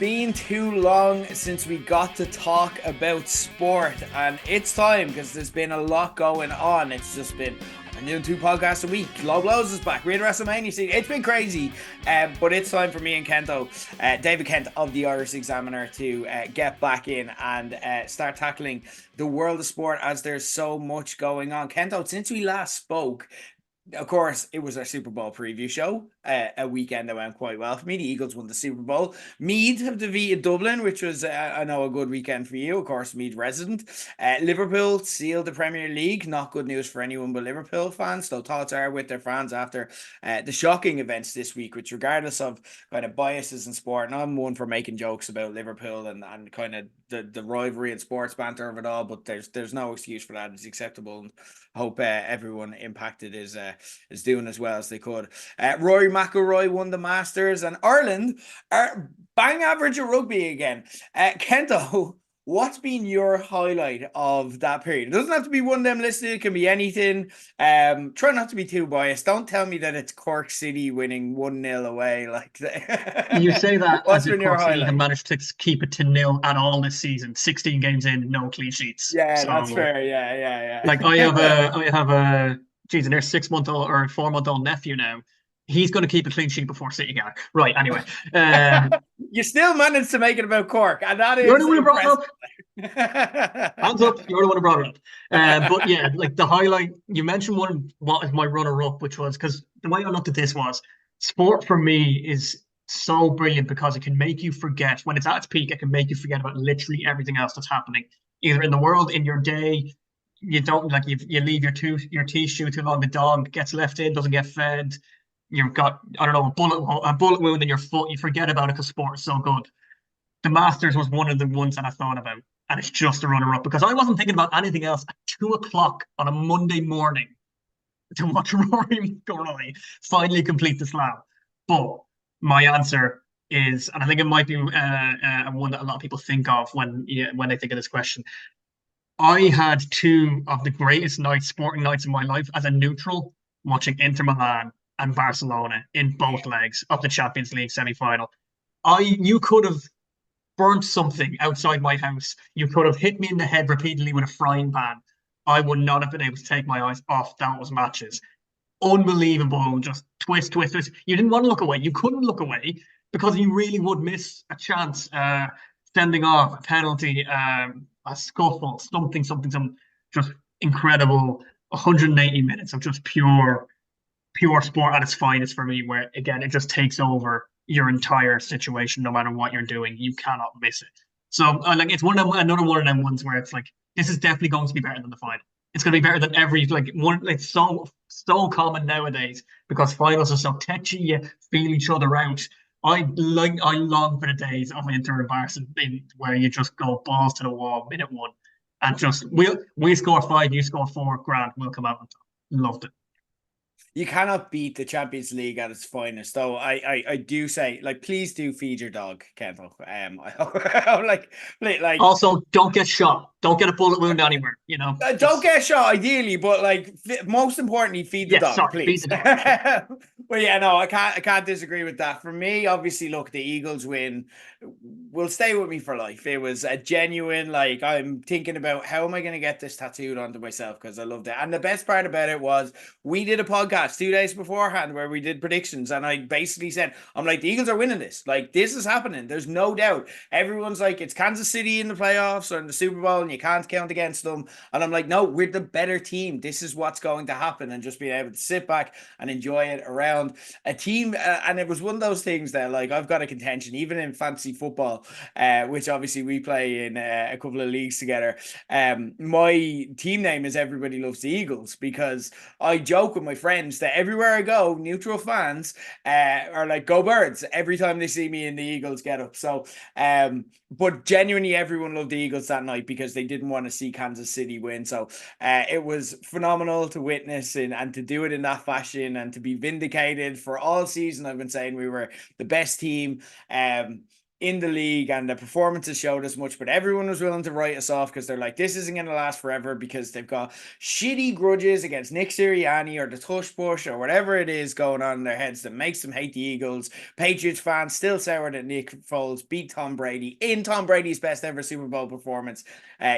been too long since we got to talk about sport, and it's time because there's been a lot going on. It's just been, I'm doing 2 podcasts a week. Low Blows is back. We're in WrestleMania scene. It's been crazy, but it's time for me and Kento, David Kent of the Irish Examiner, to get back in and start tackling the world of sport as there's so much going on. Kento, since we last spoke, of course, it was our Super Bowl preview show, a weekend that went quite well for me. The Eagles won the Super Bowl. Meath have defeated Dublin, which was, I know, a good weekend for you. Of course, Meath resident. Liverpool sealed the Premier League. Not good news for anyone but Liverpool fans. So thoughts are with their fans after the shocking events this week, which regardless of kind of biases in sport, and I'm one for making jokes about Liverpool and kind of the rivalry and sports banter of it all, but there's no excuse for that. It's acceptable, and I hope everyone impacted is doing as well as they could. Rory McIlroy won the Masters, and Ireland are bang average at rugby again. Kento, what's been your highlight of that period? It doesn't have to be one of them listed. It can be anything. Try not to be too biased. Don't tell me that it's Cork City winning 1-0 away. Like you say that what's as if been your Cork City highlight? have managed to keep it to nil at all this season. 16 games in, no clean sheets. Yeah, So, that's fair. Yeah. like I have a geez, and their 6-month-old or 4-month-old nephew now. He's going to keep a clean sheet before City get it. Right. Anyway, you still managed to make it about Cork, and that you're is the one who brought it up. impressive. Hands up, you're the one who brought it up. But yeah, like the highlight, you mentioned one, what is my runner-up, which was, because the way I looked at this was, sport for me is so brilliant because it can make you forget, when it's at its peak, it can make you forget about literally everything else that's happening, either in the world, in your day. You don't, like, you leave your tissue too long, the dog gets left in, doesn't get fed. You've got, I don't know, a bullet wound in your foot. You forget about it because sport is so good. The Masters was one of the ones that I thought about, and it's just a runner-up because I wasn't thinking about anything else at 2 o'clock on a Monday morning to watch Rory McIlroy finally complete the slam. But my answer is, and I think it might be one that a lot of people think of when they think of this question. I had 2 of the greatest sporting nights of my life as a neutral, watching Inter Milan and Barcelona in both legs of the Champions League semi-final. You could have burnt something outside my house. You could have hit me in the head repeatedly with a frying pan. I would not have been able to take my eyes off those matches. Unbelievable, just twist. You didn't want to look away. You couldn't look away because you really would miss a chance, sending off, a penalty, a scuffle, something, just incredible. 180 minutes of just pure sport at its finest for me, where again it just takes over your entire situation no matter what you're doing. You cannot miss it. So like, it's another one of them ones where it's like, this is definitely going to be better than the final. It's going to be better than every, like, one. It's so common nowadays because finals are so touchy. You feel each other out. I long for the days of Inter and Barca where you just go balls to the wall minute one, and just we score 5, you score 4, grand, we'll come out on top. Loved it. You cannot beat the Champions League at its finest, though. I do say, like, please do feed your dog, Kendall. like Also, don't get shot. Don't get a bullet wound anywhere. Don't get shot, ideally, but like, most importantly, feed the dog, sorry, please. feed the dog. But yeah, no, I can't disagree with that. For me, obviously, look, the Eagles win will stay with me for life. It was a genuine, like, I'm thinking about how am I going to get this tattooed onto myself because I loved it. And the best part about it was we did a podcast 2 days beforehand where we did predictions, and I basically said, I'm like, the Eagles are winning this. Like, this is happening. There's no doubt. Everyone's like, it's Kansas City in the playoffs or in the Super Bowl, and you can't count against them. And I'm like, no, we're the better team. This is what's going to happen. And just being able to sit back and enjoy it around a team. And it was one of those things that, like, I've got a contention, even in fantasy football, which obviously we play in a couple of leagues together. My team name is Everybody Loves the Eagles because I joke with my friends that everywhere I go, neutral fans are like, go Birds, every time they see me in the Eagles get up. So, but genuinely everyone loved the Eagles that night because they didn't want to see Kansas City win. So it was phenomenal to witness and to do it in that fashion and to be vindicated. For all season I've been saying we were the best team. in the league, and the performances showed as much, but everyone was willing to write us off because they're like, this isn't going to last forever because they've got shitty grudges against Nick Sirianni or the tush push or whatever it is going on in their heads that makes them hate the Eagles. Patriots fans still sour that Nick Foles beat Tom Brady in Tom Brady's best ever Super Bowl performance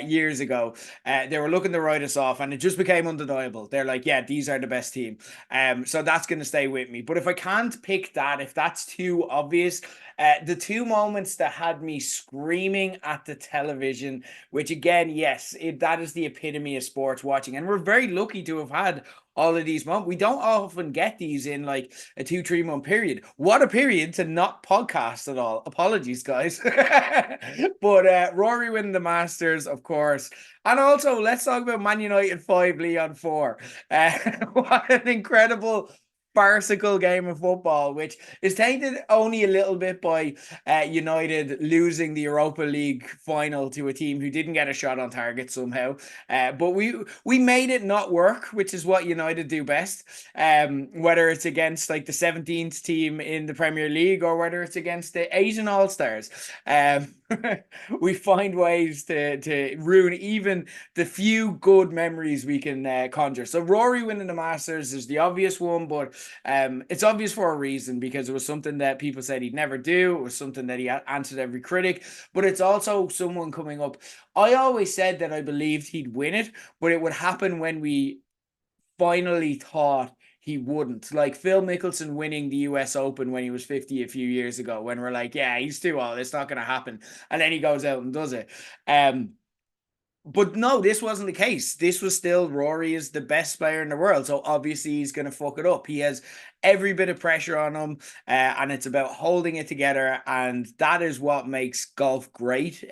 years ago. They were looking to write us off, and it just became undeniable. They're like, yeah, these are the best team. So that's going to stay with me. But if I can't pick that, if that's too obvious, the two moments that had me screaming at the television, which again, yes, that is the epitome of sports watching. And we're very lucky to have had all of these moments. We don't often get these in like a 2-3 month period. What a period to not podcast at all. Apologies, guys. But Rory winning the Masters, of course. And also, let's talk about Man United 5, Leon 4. What an incredible farcical game of football, which is tainted only a little bit by United losing the Europa League final to a team who didn't get a shot on target somehow. But we made it not work, which is what United do best. Whether it's against like the 17th team in the Premier League or whether it's against the Asian All-Stars. We find ways to ruin even the few good memories we can conjure. So Rory winning the Masters is the obvious one, but it's obvious for a reason, because it was something that people said he'd never do. It was something that he answered every critic, but it's also someone coming up. I always said that I believed he'd win it, but it would happen when we finally thought he wouldn't. Like Phil Mickelson winning the US Open when he was 50 a few years ago, when we're like, yeah, he's too old, it's not going to happen. And then he goes out and does it. But no, this wasn't the case. This was still Rory is the best player in the world. So obviously he's going to fuck it up. He has every bit of pressure on him, and it's about holding it together. And that is what makes golf great.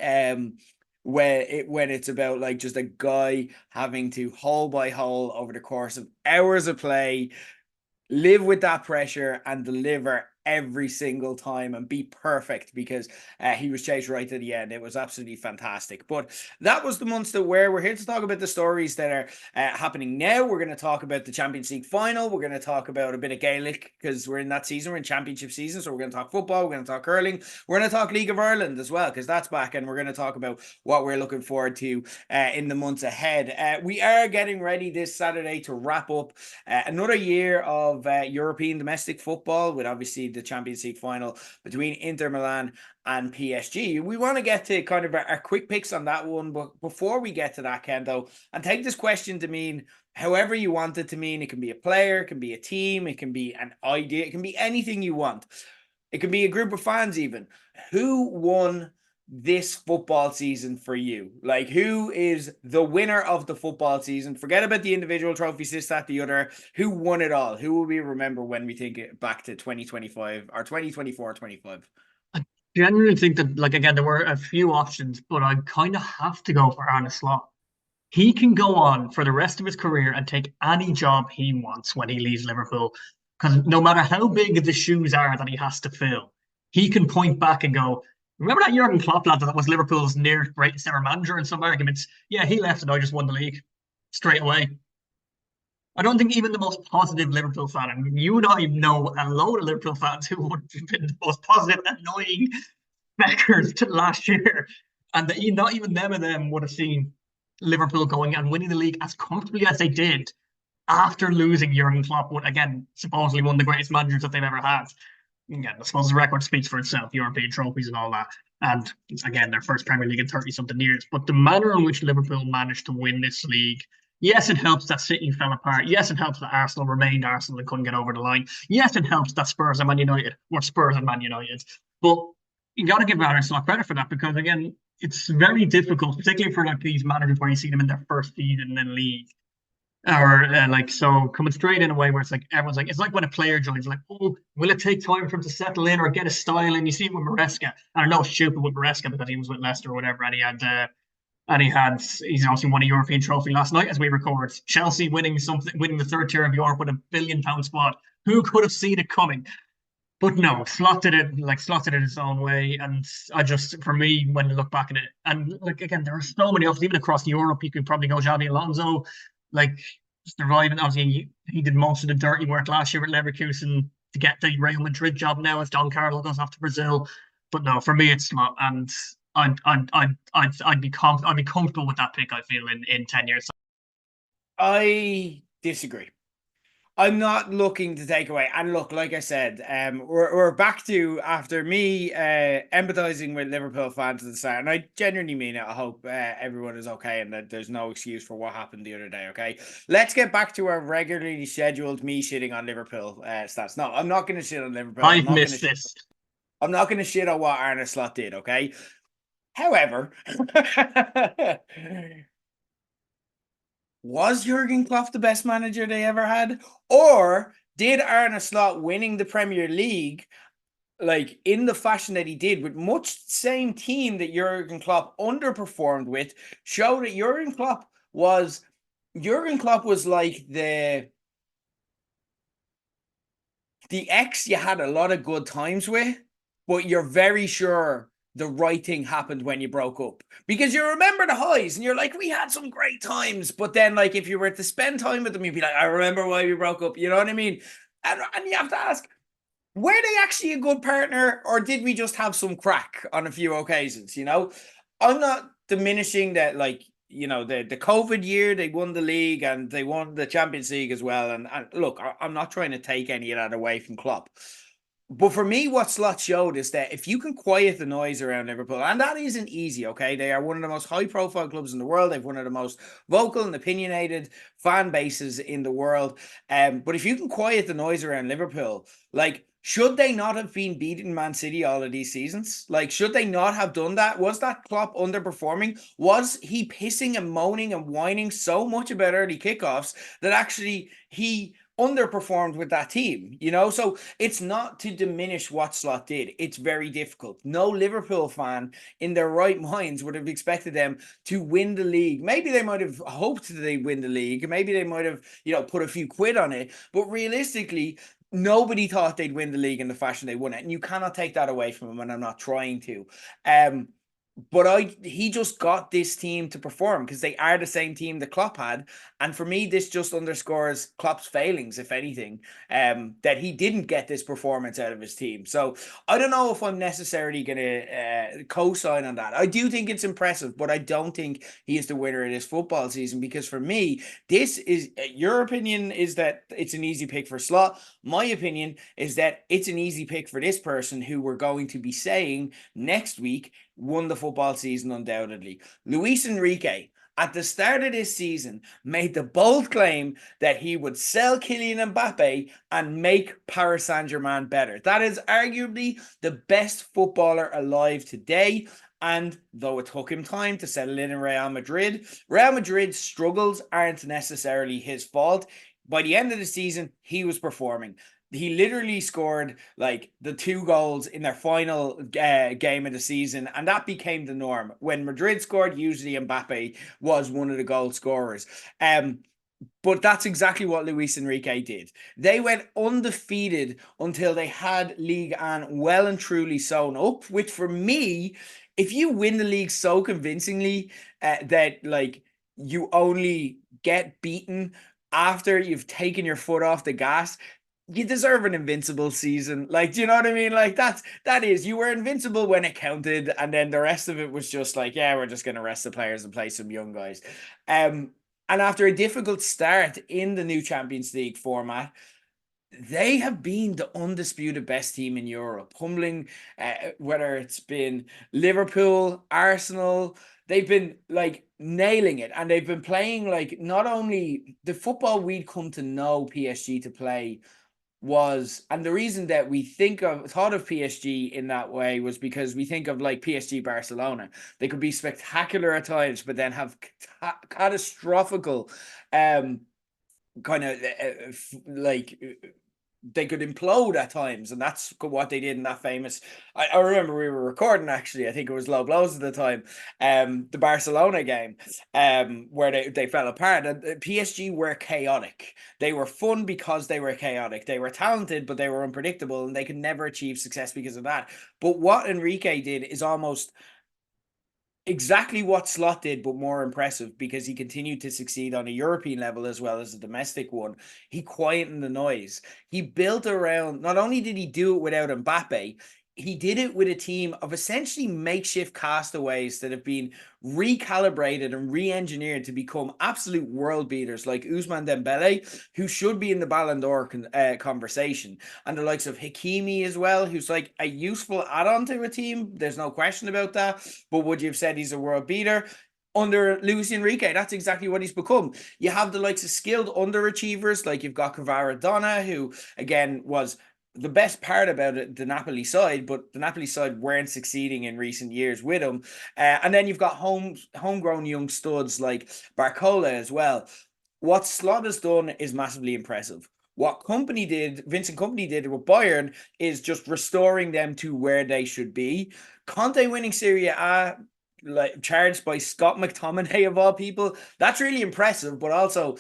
When it's about like just a guy having to hole by hole over the course of hours of play, live with that pressure and deliver every single time and be perfect, because he was chased right to the end. It was absolutely fantastic. But that was the months that were. We're here to talk about the stories that are happening now. We're going to talk about the Champions League final. We're going to talk about a bit of Gaelic because we're in that season. We're in championship season. So we're going to talk football. We're going to talk hurling. We're going to talk League of Ireland as well, because that's back. And we're going to talk about what we're looking forward to in the months ahead. We are getting ready this Saturday to wrap up another year of European domestic football, with obviously the Champions League final between Inter Milan and PSG. We want to get to kind of our quick picks on that one, but before we get to that, Kento, and take this question to mean however you want it to mean. It can be a player, it can be a team, it can be an idea, it can be anything you want. It can be a group of fans even. Who won this football season for you? Like, who is the winner of the football season? Forget about the individual trophies, this, that, the other. Who won it all? Who will we remember when we think it back to 2025 or 2024, 25? I genuinely think that, like, again, there were a few options, but I kind of have to go for Arne Slot. He can go on for the rest of his career and take any job he wants when he leaves Liverpool. Because no matter how big the shoes are that he has to fill, he can point back and go, remember that Jurgen Klopp lad that was Liverpool's near greatest ever manager in some arguments? Yeah, he left and I just won the league straight away. I don't think even the most positive Liverpool fan, I mean, you and I know a load of Liverpool fans who would have been the most positive, annoying speckers to last year. And that not even them and them would have seen Liverpool going and winning the league as comfortably as they did after losing Jurgen Klopp, again, supposedly one of the greatest managers that they've ever had. Again, I suppose the record speaks for itself, European trophies and all that. And again, their first Premier League in 30-something years. But the manner in which Liverpool managed to win this league, yes, it helps that City fell apart. Yes, it helps that Arsenal remained Arsenal and couldn't get over the line. Yes, it helps that Spurs and Man United were Spurs and Man United. But you got to give Arne Slot credit for that, because, again, it's very difficult, particularly for like these managers where you see them in their first season in the league. Or so coming straight in a way where it's like everyone's like, it's like when a player joins, like, oh, will it take time for him to settle in or get a style in? You see it with Maresca. I know it's stupid with Maresca because he was with Leicester or whatever, and he's obviously won a European trophy last night as we record. Chelsea winning the third tier of Europe with a £1 billion squad. Who could have seen it coming? But no, slotted it his own way. And for me, when you look back at it, and like, again, there are so many options, even across Europe, you could probably go Xabi Alonso, like, surviving. Obviously, he did most of the dirty work last year with Leverkusen to get the Real Madrid job now as Don Carlo goes off to Brazil. But no, for me it's not, and I'd be comfortable with that pick. I feel in 10 years. I disagree. I'm not looking to take away. And look, like I said, we're back to after me empathizing with Liverpool fans at the start, and I genuinely mean it. I hope everyone is okay and that there's no excuse for what happened the other day. Okay, let's get back to our regularly scheduled me shitting on Liverpool stats. No, I'm not going to shit on Liverpool. I've missed this. I'm not going to shit on what Arne Slot did. Okay, however. Was Jurgen Klopp the best manager they ever had? Or did Arne Slot winning the Premier League, like in the fashion that he did, with much same team that Jurgen Klopp underperformed with, show that Jurgen Klopp was like the ex you had a lot of good times with, but you're very sure the right thing happened when you broke up, because you remember the highs and you're like, we had some great times, but then like if you were to spend time with them, you'd be like, I remember why we broke up. You know what I mean? And you have to ask, were they actually a good partner, or did we just have some crack on a few occasions? You know, I'm not diminishing that, like, you know, the COVID year, they won the league and they won the Champions League as well. And look, I'm not trying to take any of that away from Klopp. But for me, what Slot showed is that if you can quiet the noise around Liverpool, and that isn't easy, okay? They are one of the most high-profile clubs in the world. They've one of the most vocal and opinionated fan bases in the world. But if you can quiet the noise around Liverpool, like, should they not have been beating Man City all of these seasons? Like, should they not have done that? Was that Klopp underperforming? Was he pissing and moaning and whining so much about early kickoffs that actually he underperformed with that team, you know? So it's not to diminish what Slot did. It's very difficult. No Liverpool fan in their right minds would have expected them to win the league. Maybe they might have hoped that they win the league. Maybe they might have, you know, put a few quid on it. But realistically, nobody thought they'd win the league in the fashion they won it. And you cannot take that away from them, and I'm not trying to. But he just got this team to perform because they are the same team that Klopp had. And for me, this just underscores Klopp's failings, if anything, that he didn't get this performance out of his team. So I don't know if I'm necessarily going to co-sign on that. I do think it's impressive, but I don't think he is the winner of this football season, because for me, this is, your opinion is that it's an easy pick for Slot. My opinion is that it's an easy pick for this person who we're going to be saying next week won the football season undoubtedly. Luis Enrique, at the start of this season, made the bold claim that he would sell Kylian Mbappe and make Paris Saint-Germain better. That is arguably the best footballer alive today. And though it took him time to settle in Real Madrid's struggles aren't necessarily his fault. By the end of the season, he was performing. He literally scored like the 2 goals in their final game of the season, and that became the norm. When Madrid scored, usually Mbappe was one of the goal scorers. But that's exactly what Luis Enrique did. They went undefeated until they had Ligue 1 well and truly sewn up, which for me, if you win the league so convincingly that like you only get beaten after you've taken your foot off the gas, you deserve an invincible season. Like, do you know what I mean? Like, that is, you were invincible when it counted, and then the rest of it was just like, yeah, we're just going to rest the players and play some young guys. And after a difficult start in the new Champions League format, they have been the undisputed best team in Europe, humbling, whether it's been Liverpool, Arsenal, they've been like nailing it, and they've been playing like not only the football we'd come to know PSG to play was, and the reason that we thought of PSG in that way was because we think of like PSG Barcelona. They could be spectacular at times, but then have catastrophical kind of like they could implode at times, and that's what they did in that famous. I remember we were recording, actually, I think it was Low Blows at the time, the Barcelona game, where they fell apart. And PSG were chaotic. They were fun because they were chaotic. They were talented, but they were unpredictable, and they could never achieve success because of that. But what Enrique did is almost exactly what Slot did, but more impressive, because he continued to succeed on a European level as well as a domestic one. He quietened the noise. He built around, not only did he do it without Mbappe, he did it with a team of essentially makeshift castaways that have been recalibrated and re-engineered to become absolute world beaters, like Ousmane Dembele, who should be in the Ballon d'Or conversation, and the likes of Hakimi as well, who's like a useful add-on to a team. There's no question about that. But would you have said he's a world beater? Under Luis Enrique, that's exactly what he's become. You have the likes of skilled underachievers, like you've got Kvaradona, who again was the best part about it, the Napoli side, but the Napoli side weren't succeeding in recent years with him. And then you've got homegrown young studs like Barcola as well. What Slot has done is massively impressive. What Vincent Company did with Bayern, is just restoring them to where they should be. Conte winning Serie A, like charged by Scott McTominay of all people, that's really impressive. But also,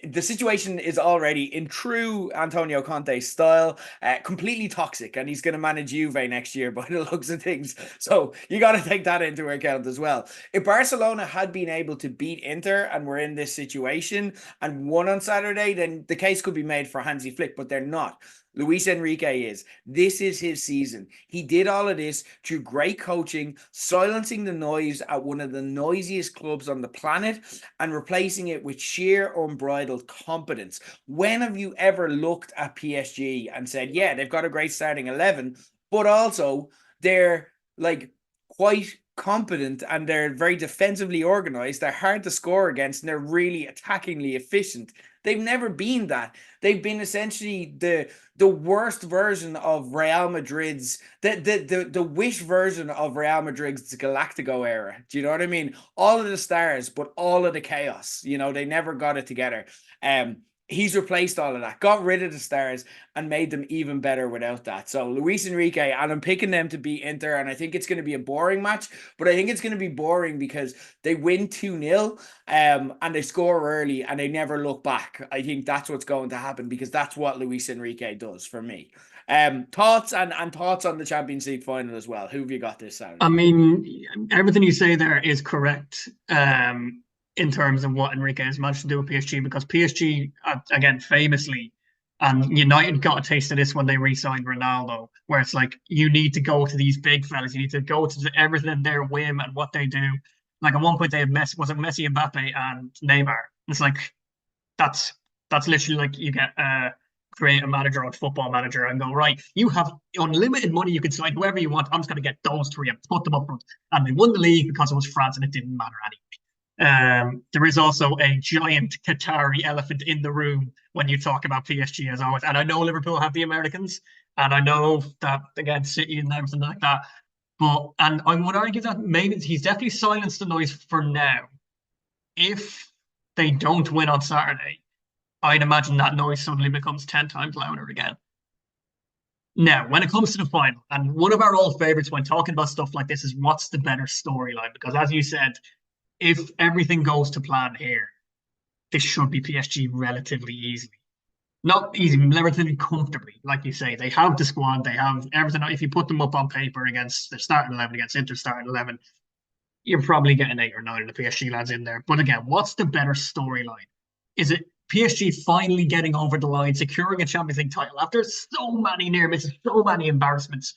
the situation is already, in true Antonio Conte style, completely toxic, and he's going to manage Juve next year by the looks of things. So you got to take that into account as well. If Barcelona had been able to beat Inter and were in this situation and won on Saturday, then the case could be made for Hansi Flick, but they're not. Luis Enrique is. This is his season. He did all of this through great coaching, silencing the noise at one of the noisiest clubs on the planet and replacing it with sheer unbridled competence. When have you ever looked at PSG and said, yeah, they've got a great starting 11, but also they're like quite competent and they're very defensively organized. They're hard to score against and they're really attackingly efficient. They've never been that. They've been essentially the worst version of Real Madrid's the wish version of Real Madrid's Galactico era. Do you know what I mean? All of the stars, but all of the chaos. You know, they never got it together. He's replaced all of that, got rid of the stars, and made them even better without that. So Luis Enrique, and I'm picking them to beat Inter, and I think it's going to be a boring match, but I think it's going to be boring because they win 2-0 and they score early and they never look back. I think that's what's going to happen because that's what Luis Enrique does for me. Thoughts and thoughts on the Champions League final as well. Who have you got this I Saturday? mean, everything you say there is correct. In terms of what Enrique has managed to do with PSG, because PSG, again, famously, and United got a taste of this when they re-signed Ronaldo, where it's like you need to go to these big fellas, you need to go to everything in their whim and what they do. Like at one point they had Messi, Mbappe, and Neymar. It's like that's that's literally like you get create a manager on Football Manager and go, right, you have unlimited money, you can sign whoever you want. I'm just going to get those three and put them up front. And they won the league because it was France and it didn't matter anyway. There is also a giant Qatari elephant in the room when you talk about PSG, as always. And I know Liverpool have the Americans, and I know that again City and everything like that. But and I would argue that maybe he's definitely silenced the noise for now. If they don't win on Saturday, I'd imagine that noise suddenly becomes 10 times louder again. Now, when it comes to the final, and one of our old favorites when talking about stuff like this is what's the better storyline? Because as you said, if everything goes to plan here, this should be PSG relatively easily. Not easy, relatively comfortably. Like you say, they have the squad, they have everything. If you put them up on paper against the starting 11, against Inter starting 11, you're probably getting 8 or 9 of the PSG lads in there. But again, what's the better storyline? Is it PSG finally getting over the line, securing a Champions League title after so many near misses, so many embarrassments?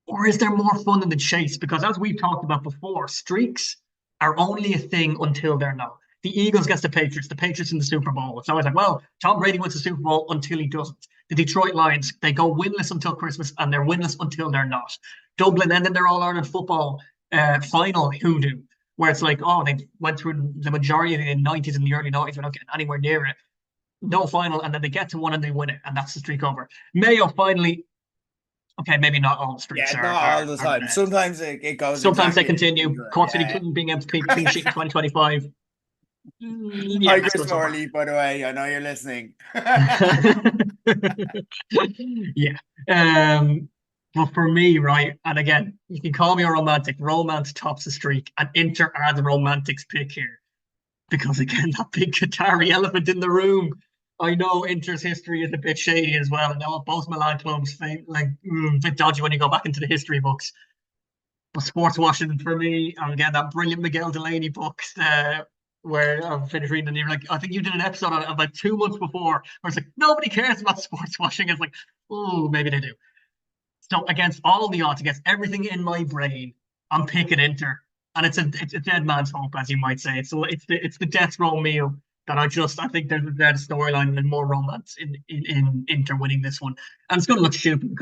Or is there more fun in the chase? Because as we've talked about before, streaks are only a thing until they're not. The Eagles gets the Patriots in the Super Bowl. It's always like, well, Tom Brady wins the Super Bowl until he doesn't. The Detroit Lions, they go winless until Christmas and they're winless until they're not. Dublin ended their All-Ireland football final hoodoo, where it's like, oh, they went through the majority of the 90s and the early 90s without getting anywhere near it. No final, and then they get to one and they win it, and that's the streak over. Mayo finally, okay, maybe not all the streaks Yeah, not all the are time. Sometimes it goes sometimes they exactly as continue. usual. Cork City Yeah. couldn't being able to keep clean sheet in 2025. Yeah, Hi, that's Chris good so far. Morley, by the way. I know you're listening. Yeah. But for me, right, and again, you can call me a romantic. Romance tops the streak, and Inter are the romantics pick here. Because again, that big Qatari elephant in the room. I know Inter's history is a bit shady as well. I know both Milan clubs like a bit dodgy when you go back into the history books. But sports washing for me, and again, that brilliant Miguel Delaney book where I'm finished reading, and you're like, I think you did an episode on it about 2 months before, where it's like, nobody cares about sports washing. It's like, oh, maybe they do. So against all the odds, against everything in my brain, I'm picking Inter, and it's a dead man's hope, as you might say. So it's the death row meal that I think there's a better storyline and more romance in Inter winning this one, and it's going to look stupid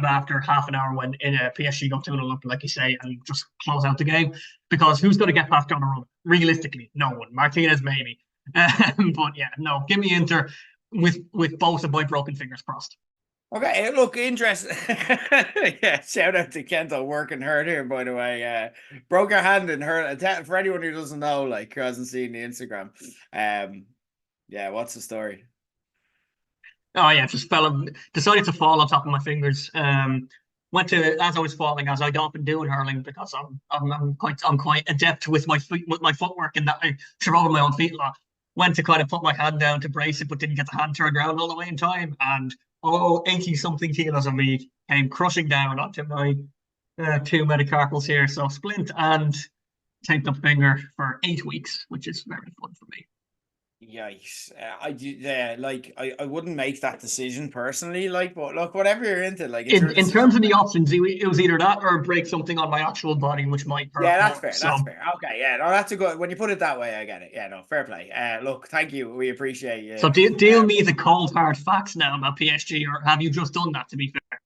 after half an hour when PSG got 2-0 up, like you say, and just close out the game, because who's going to get past Donnarumma? Realistically, no one. Martinez maybe, but yeah, no, give me Inter with both of my broken fingers crossed. Okay, look, interesting. Yeah, shout out to Kento working hard here, by the way. Broke her hand in her. For anyone who doesn't know, like, who hasn't seen the Instagram. Yeah, what's the story? Oh yeah, decided to fall on top of my fingers. Went to as I was falling, as I often do in hurling, because I'm quite adept with my feet, with my footwork, and that I trip over my own feet a lot. Went to kind of put my hand down to brace it, but didn't get the hand turned around all the way in time, and 80 something kilos of me came crushing down onto my two metacarpals here. So splint and taped up finger for 8 weeks, which is very fun for me. Yikes. Yeah, like, I wouldn't make that decision personally, like, but look, whatever you're into, like, it's your In decision. terms of the options, it was either that or break something on my actual body, which might hurt Yeah, that's more. fair. So, That's fair. Okay, yeah, no, that's a good. When you put it that way, I get it. Yeah, no, fair play. Look, thank you. We appreciate you. deal me the cold hard facts now about PSG, or have you just done that? To be fair,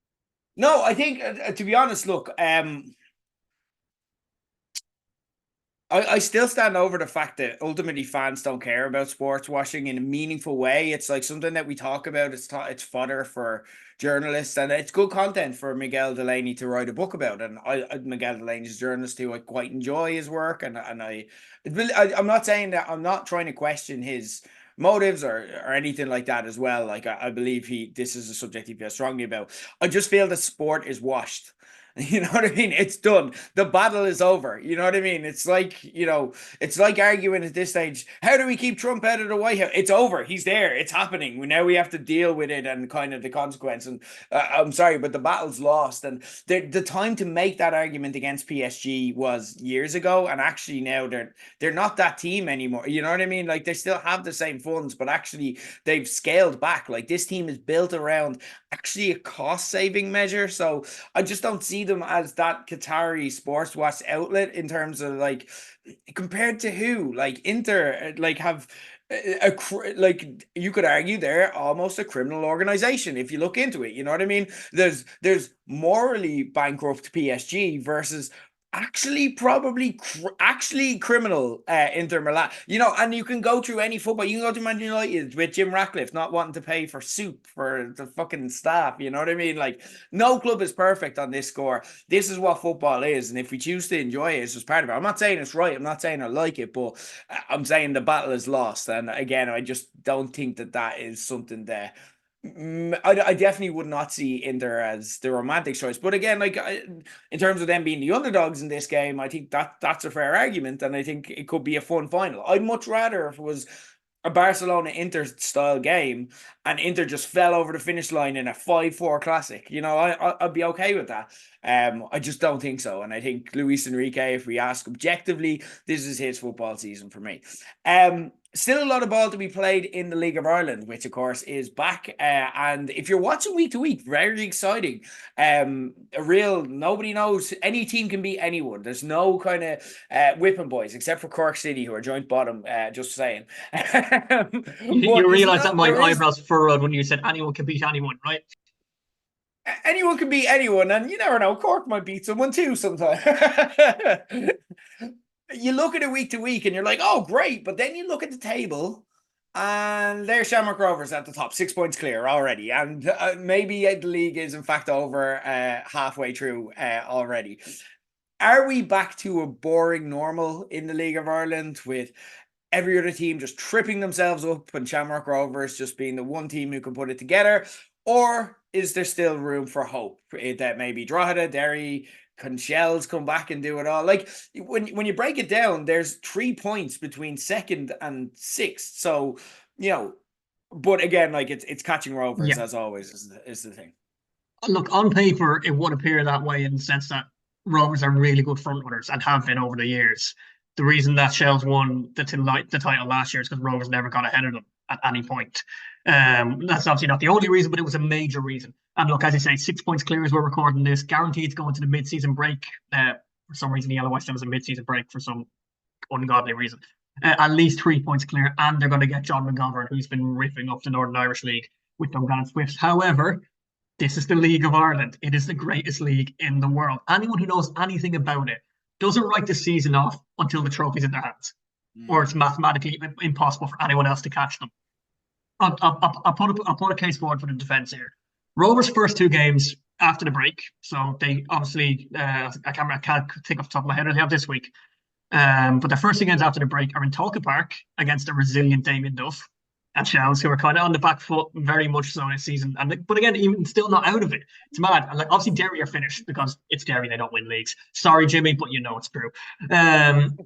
No, I think to be honest, look, I still stand over the fact that ultimately fans don't care about sports washing in a meaningful way. It's like something that we talk about. It's fodder for journalists, and it's good content for Miguel Delaney to write a book about. And Miguel Delaney's a journalist who I quite enjoy his work, and I'm not saying that, I'm not trying to question his motives or anything like that as well. Like, I believe this is a subject he feels strongly about. I just feel that sport is washed. You know what I mean? It's done. The battle is over. You know what I mean? It's like, it's like arguing at this stage, how do we keep Trump out of the White House? It's over. He's there. It's happening. We have to deal with it and kind of the consequence. And I'm sorry, but the battle's lost. And the time to make that argument against PSG was years ago. And actually now they're not that team anymore. You know what I mean? Like, they still have the same funds, but actually they've scaled back. Like, this team is built around actually a cost saving measure. So I just don't see them as that Qatari sports watch outlet in terms of, like, compared to who, like Inter, like, have like, you could argue they're almost a criminal organization if you look into it. You know what I mean? There's morally bankrupt PSG versus actually probably actually criminal Inter Milan. And you can go through any football. You can go to Man United with Jim Ratcliffe not wanting to pay for soup for the fucking staff. You know what I mean? Like, no club is perfect on this score. This is what football is, and if we choose to enjoy it, it's just part of it. I'm not saying it's right. I'm not saying I like it, but I'm saying the battle is lost. And again, I just don't think that is something that I definitely would not see Inter as the romantic choice. But again, like, in terms of them being the underdogs in this game, I think that's a fair argument, and I think it could be a fun final. I'd much rather if it was a Barcelona Inter style game and Inter just fell over the finish line in a 5-4 classic. I'd be okay with that. I just don't think so, and I think Luis Enrique, if we ask objectively, this is his football season for me. Still a lot of ball to be played in the League of Ireland, which of course is back. And if you're watching week to week, very exciting. Nobody knows. Any team can beat anyone. There's no kind of whipping boys, except for Cork City, who are joint bottom. Just saying. you realize that my eyebrows furrowed when you said anyone can beat anyone, right? Anyone can beat anyone, and you never know. Cork might beat someone too sometime. You look at it week to week and you're like, oh, great. But then you look at the table and there's Shamrock Rovers at the top, 6 points clear already. And maybe the league is in fact over halfway through already. Are we back to a boring normal in the League of Ireland with every other team just tripping themselves up and Shamrock Rovers just being the one team who can put it together? Or is there still room for hope that maybe Drogheda, Derry, can Shells come back and do it all? Like, when you break it down, there's 3 points between second and sixth. So, but again, like, it's catching Rovers as always is the thing. Look, on paper, it would appear that way in the sense that Rovers are really good front runners and have been over the years. The reason that Shells won the title last year is because Rovers never got ahead of them. at any point. That's obviously not the only reason, but it was a major reason. And look, as I say, 6 points clear as we're recording this, guaranteed to go into the mid-season break. For some reason, the LOS was a mid-season break for some ungodly reason. At least 3 points clear, and they're going to get John McGovern, who's been ripping up the Northern Irish League with Dungannon Swifts. However, this is the League of Ireland. It is the greatest league in the world. Anyone who knows anything about it doesn't write the season off until the trophy's in their hands, or it's mathematically impossible for anyone else to catch them. I'll put a case forward for the defence here. Rovers' first 2 games after the break, so they obviously, I can't think off the top of my head, they have this week. But their first 2 games after the break are in Talca Park against a resilient Damien Duff and Shells, who are kind of on the back foot very much so this season. But again, even still not out of it. It's mad. And obviously Derry are finished because it's Derry, they don't win leagues. Sorry, Jimmy, but it's true.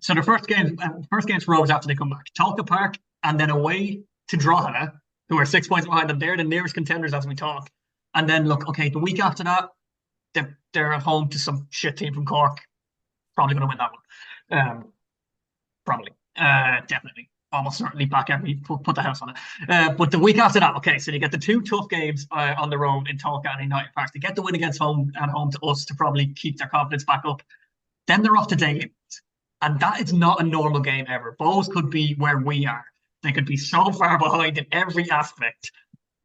So the first game's for Rovers after they come back. Talca Park and then away to Drogheda, who are 6 points behind them. They're the nearest contenders as we talk. And then look, okay, the week after that, they're at home to some shit team from Cork. Probably going to win that one. Probably. Definitely. Almost certainly back every put the house on it. But the week after that, okay, so you get the 2 tough games on the road in Talca and United Park. They get the win against home to us to probably keep their confidence back up. Then they're off to Daly. And that is not a normal game ever. Bows could be where we are. They could be so far behind in every aspect,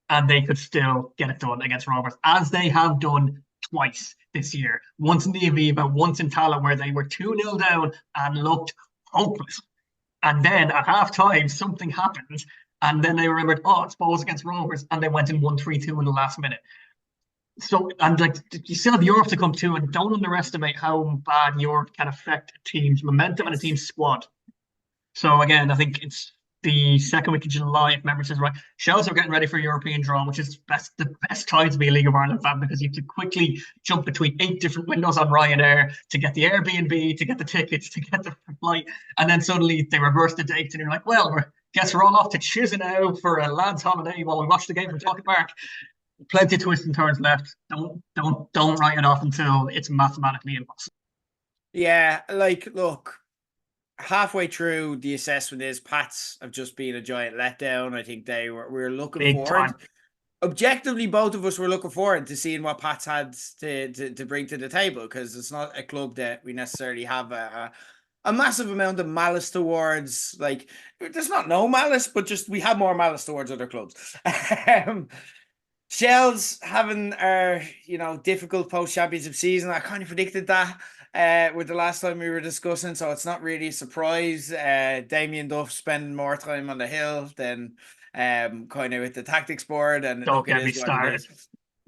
and they could still get it done against Rovers, as they have done twice this year. Once in the Aviva, once in Tala, where they were 2-0 down and looked hopeless. And then at half-time, something happened, and then they remembered, it's Bows against Rovers, and they went and won 3-2 in the last minute. So, and you still have Europe to come too, and don't underestimate how bad Europe can affect a team's momentum and a team's squad. So again, I think it's the second week of July, if memory serves right. Shells are getting ready for a European draw, which is the best time to be a League of Ireland fan, because you have to quickly jump between 8 different windows on Ryanair to get the Airbnb, to get the tickets, to get the flight, and then suddenly they reverse the dates, and you're like, well, guess we're all off to Chisinau for a lads' holiday while we watch the game from Talca Park. Plenty of twists and turns left. Don't write it off until it's mathematically impossible. Yeah, look. Halfway through, the assessment is Pats have just been a giant letdown. I think we were looking Big forward. Time. Objectively, both of us were looking forward to seeing what Pats had to bring to the table, because it's not a club that we necessarily have a massive amount of malice towards. Like, there's not no malice, but just we have more malice towards other clubs. Shells having our difficult post-championship season. I kind of predicted that with the last time we were discussing, so it's not really a surprise. Damien Duff spending more time on the hill than kind of with the tactics board. And don't get me started.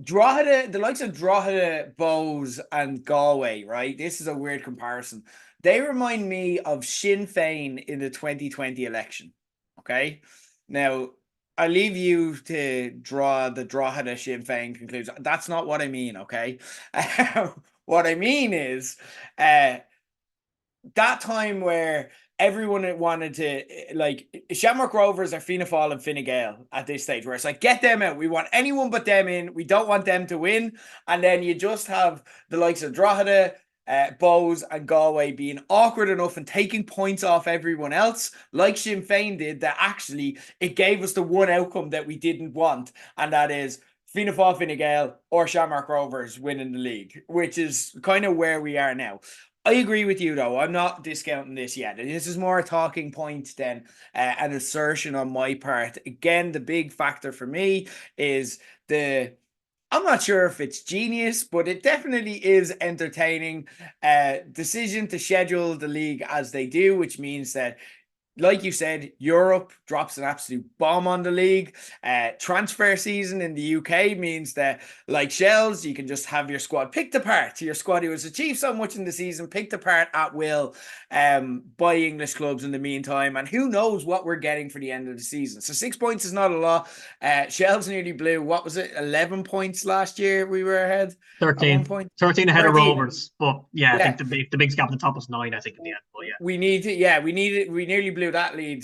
Drogheda, the likes of Drogheda, Bows, and Galway, right? This is a weird comparison. They remind me of Sinn Féin in the 2020 election. Okay, now I leave you to draw the Drogheda Sinn Féin conclusion. That's not what I mean, okay? What I mean is that time where everyone wanted to, like, Shamrock Rovers are Fianna Fáil and Fine Gael at this stage, where it's like, get them out. We want anyone but them in. We don't want them to win. And then you just have the likes of Drogheda, Bows and Galway being awkward enough and taking points off everyone else, like Sinn Féin did, that actually it gave us the one outcome that we didn't want, and that is Fianna Fáil, Fine Gael or Shamrock Rovers winning the league, which is kind of where we are now. I agree with you, though. I'm not discounting this yet. This is more a talking point than an assertion on my part. Again, the big factor for me is I'm not sure if it's genius, but it definitely is entertaining decision to schedule the league as they do, which means that, like you said, Europe drops an absolute bomb on the league. Transfer season in the UK means that, like Shells, you can just have your squad picked apart. Your squad who has achieved so much in the season, picked apart at will by English clubs in the meantime. And who knows what we're getting for the end of the season. So 6 points is not a lot. Shells nearly blew, what was it, 11 points last year we were ahead? 13 ahead 13. Of Rovers. But yeah, I think the big gap at the top was 9, I think, in the end. But yeah. We nearly blew that lead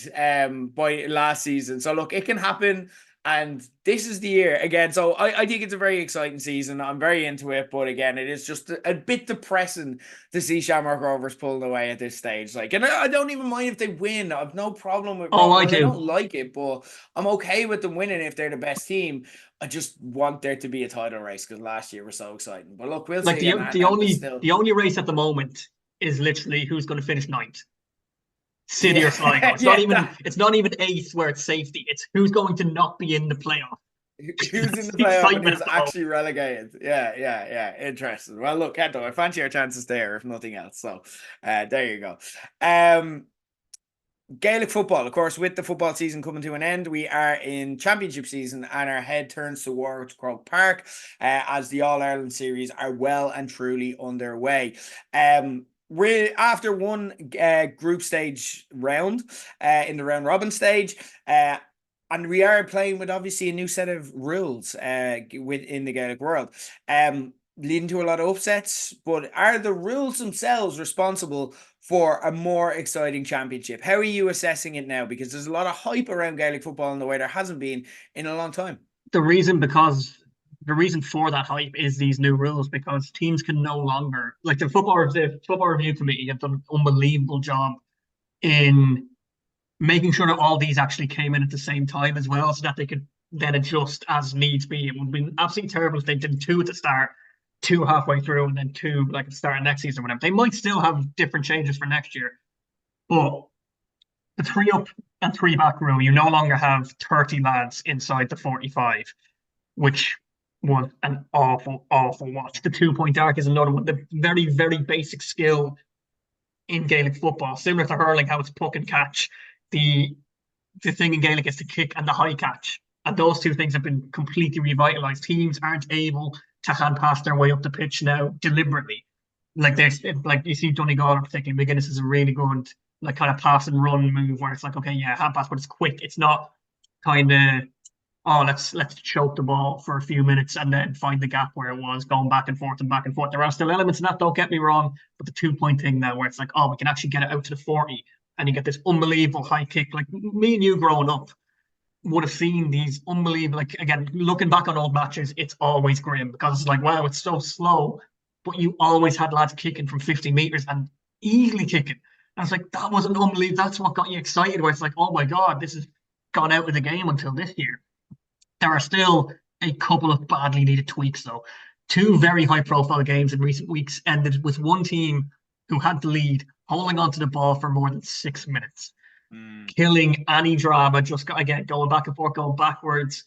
by last season. So look, it can happen. And this is the year again. So I think it's a very exciting season. I'm very into it. But again, it is just a bit depressing to see Shamrock Rovers pulling away at this stage. Like, and I don't even mind if they win. I've no problem with Oh, I Well, I do. don't like it, but I'm okay with them winning if they're the best team. I just want there to be a title race because last year was so exciting. But look, we'll Like see. the And only still, the only race at the moment is literally who's going to finish ninth. City or Sligo. yeah, yeah. It's not even eighth where it's safety. It's who's going to not be in the playoff. Who's in That's the the playoff and excitement who's at the moment. actually relegated? Yeah, yeah, yeah. Interesting. Well, look, Kento, I fancy our chances there, if nothing else. So, there you go. Um, Gaelic football, of course, with the football season coming to an end, we are in championship season and our head turns towards Croke Park as the All Ireland series are well and truly underway. We're after one group stage round in the round robin stage. And we are playing with obviously a new set of rules within the Gaelic world. Leading to a lot of upsets, but are the rules themselves responsible for a more exciting championship? How are you assessing it now? Because there's a lot of hype around Gaelic football in the way there hasn't been in a long time. The reason for that hype is these new rules because teams can no longer like the football review committee have done an unbelievable job in making sure that all these actually came in at the same time as well, so that they could then adjust as needs be. It would have been absolutely terrible if they did two at the start, two halfway through, and then two like at the start of next season or whatever. They might still have different changes for next year, but the three up and three back rule, you no longer have 30 lads inside the 45, which was an awful, awful watch. The 2 point arc is another one. The very, very basic skill in Gaelic football, similar to hurling, how it's puck and catch. The the thing in Gaelic is the kick and the high catch. And those two things have been completely revitalized. Teams aren't able to hand pass their way up the pitch now deliberately. Like there's like you see Donegal in particular, McGuinness is a really good like kind of pass and run move where it's like, okay, yeah, hand pass, but it's quick. It's not kind of oh let's choke the ball for a few minutes and then find the gap where it was going back and forth and back and forth. There are still elements in that, don't get me wrong, but the 2 point thing now where it's like, oh, we can actually get it out to the 40 and you get this unbelievable high kick. Like me and you growing up would have seen these unbelievable, like again, looking back on old matches, it's always grim because it's like, wow, it's so slow, but you always had lads kicking from 50 meters and easily kicking. And it's like, that was an unbelievable, that's what got you excited, where it's like, oh my God, this has gone out of the game until this year. There are still a couple of badly needed tweaks, though. Two very high profile games in recent weeks ended with one team who had the lead holding onto the ball for more than 6 minutes, killing any drama, just again going back and forth, going backwards,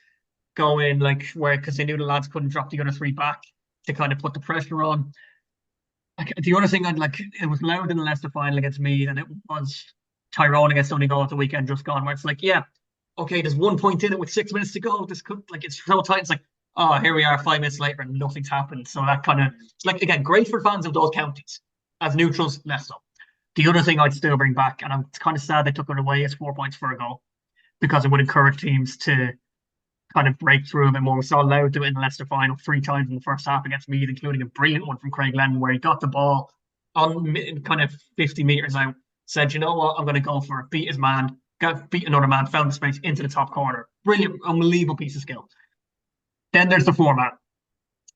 going like where because they knew the lads couldn't drop the other three back to kind of put the pressure on. Like, the other thing I'd like, it was Louth in the Leicester final against Meath, and it was Tyrone against Donegal at the weekend just gone, where it's like, yeah, okay, there's 1 point in it with 6 minutes to go. This could like it's so tight. It's like, oh, here we are 5 minutes later and nothing's happened. So that kind of like again, great for fans of those counties. As neutrals, less so. The other thing I'd still bring back, and I'm kind of sad they took it away, is 4 points for a goal because it would encourage teams to kind of break through a bit more. We saw Louth do it in the Leicester final 3 times in the first half against Meath, including a brilliant one from Craig Lennon where he got the ball on kind of 50 meters out, said, you know what, I'm going to go for it, beat his man, beat another man, found the space into the top corner. Brilliant, unbelievable piece of skill. Then there's the format,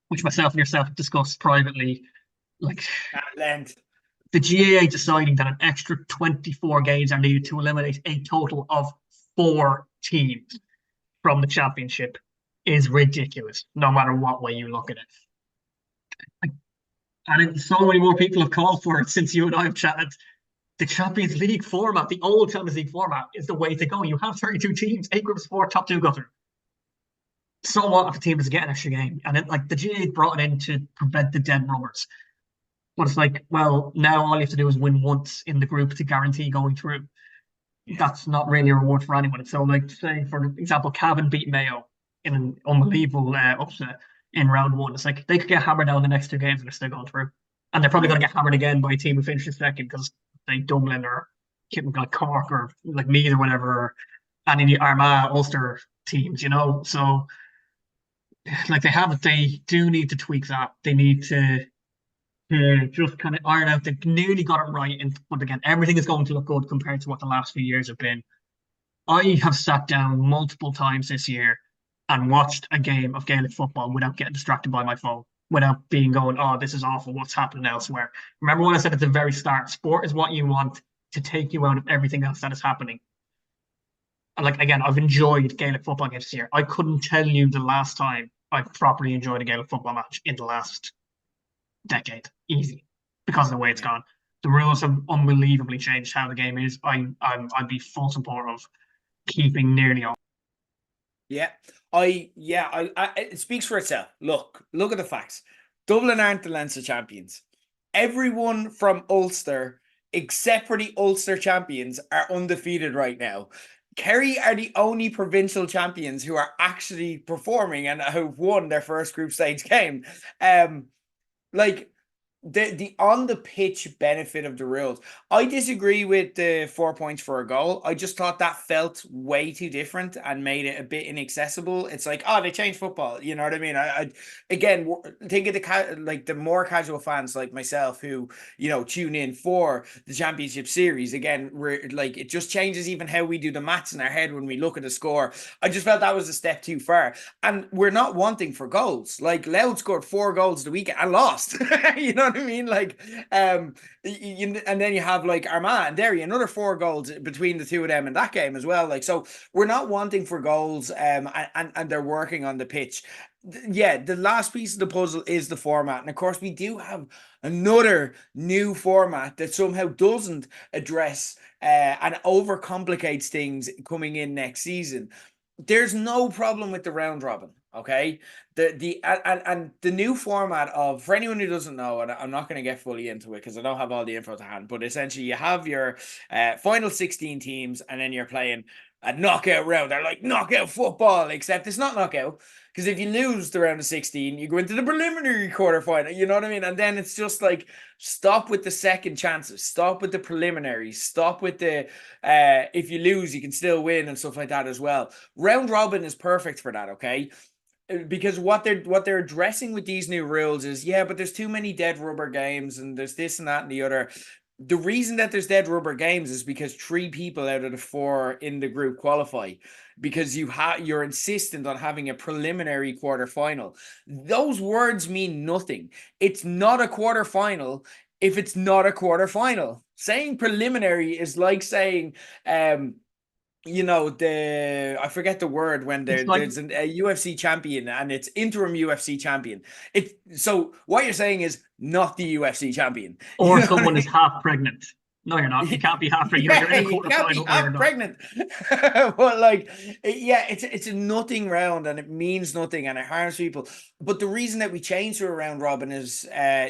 which myself and yourself have discussed privately. Like At length. the GAA deciding that an extra 24 games are needed to eliminate a total of 4 teams from the championship is ridiculous, no matter what way you look at it. And so many more people have called for it since you and I have chatted. The Champions League format, the old Champions League format, is the way to go. You have 32 teams, 8 groups of 4, top 2 go through. So what if a team doesn't get an extra game? And then, like, the GAA brought it in to prevent the dead rubbers. But it's like, well, now all you have to do is win once in the group to guarantee going through. That's not really a reward for anyone. So, like, say, for example, Cavan beat Mayo in an unbelievable upset in round one. It's like they could get hammered down the next 2 games and they're still going through. And they're probably going to get hammered again by a team who finishes second because they Dublin or like Cork or like Meath or whatever, or any of the Armagh, Ulster teams, you know. So, like, they do need to tweak that. They need to just kind of iron out. They've nearly got it right. But again, everything is going to look good compared to what the last few years have been. I have sat down multiple times this year and watched a game of Gaelic football without getting distracted by my phone, without being going, oh, this is awful, what's happening elsewhere. Remember when I said at the very start, sport is what you want to take you out of everything else that is happening. And like again, I've enjoyed Gaelic football games this year. I couldn't tell you the last time I properly enjoyed a Gaelic football match in the last decade, easy, because of the way it's Yeah. gone. The rules have unbelievably changed how the game is. I'd be full support of keeping nearly all. Yeah, it speaks for itself. Look at the facts. Dublin aren't the Leinster champions. Everyone from Ulster, except for the Ulster champions, are undefeated right now. Kerry are the only provincial champions who are actually performing and who've won their first group stage game. Like the on the pitch benefit of the rules. I disagree with the 4 points for a goal. I just thought that felt way too different and made it a bit inaccessible. It's like, oh, they changed football. You know what I mean? I again think of the more casual fans like myself who tune in for the championship series. Again, we're like it just changes even how we do the maths in our head when we look at the score. I just felt that was a step too far, and we're not wanting for goals. Like Loud scored 4 goals the weekend and lost. You know what I mean? Like, and then you have like Armagh and Derry, another 4 goals between the two of them in that game as well. Like, so we're not wanting for goals, and they're working on the pitch. Yeah, the last piece of the puzzle is the format, and of course we do have another new format that somehow doesn't address and overcomplicates things coming in next season. There's no problem with the round robin. Okay, and the new format of, for anyone who doesn't know, and I'm not going to get fully into it because I don't have all the info to hand, but essentially you have your final 16 teams, and then you're playing a knockout round. They're like knockout football, except it's not knockout, because if you lose the round of 16, you go into the preliminary quarterfinal. You know what I mean? And then it's just like, stop with the second chances, stop with the preliminaries, stop with the if you lose, you can still win and stuff like that as well. Round robin is perfect for that. Okay, because what they're addressing with these new rules is, yeah, but there's too many dead rubber games and there's this and that and the other. The reason that there's dead rubber games is because 3 people out of the 4 in the group qualify, because you're insistent on having a preliminary quarterfinal. Those words mean nothing. It's not a quarterfinal if it's not a quarterfinal. Saying preliminary is like saying I forget the word when It's like, there's a UFC champion and it's interim UFC champion. So what you're saying is not the UFC champion. You or know what I someone is mean? half pregnant. No, you're not. You can't be half pregnant. You're Yeah, in a you can't be quarterfinal or you're half not. pregnant. But like, yeah, it's a nothing round and it means nothing and it harms people. But the reason that we changed to a round robin is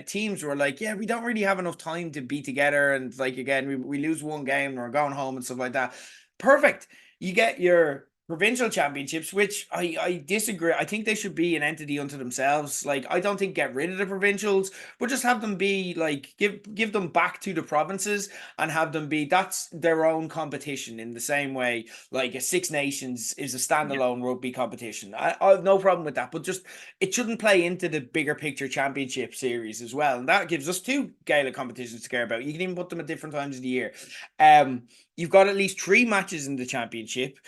teams were like, yeah, we don't really have enough time to be together, and like again, we lose one game and we're going home and stuff like that. Perfect. You get your provincial championships, which I disagree. I think they should be an entity unto themselves. Like, I don't think get rid of the provincials, but just have them be like, give them back to the provinces and have them be, that's their own competition, in the same way like a Six Nations is a Yeah. standalone rugby competition. I have no problem with that, but just it shouldn't play into the bigger picture championship series as well. And that gives us 2 Gaelic competitions to care about. You can even put them at different times of the year. You've got at least 3 matches in the championship.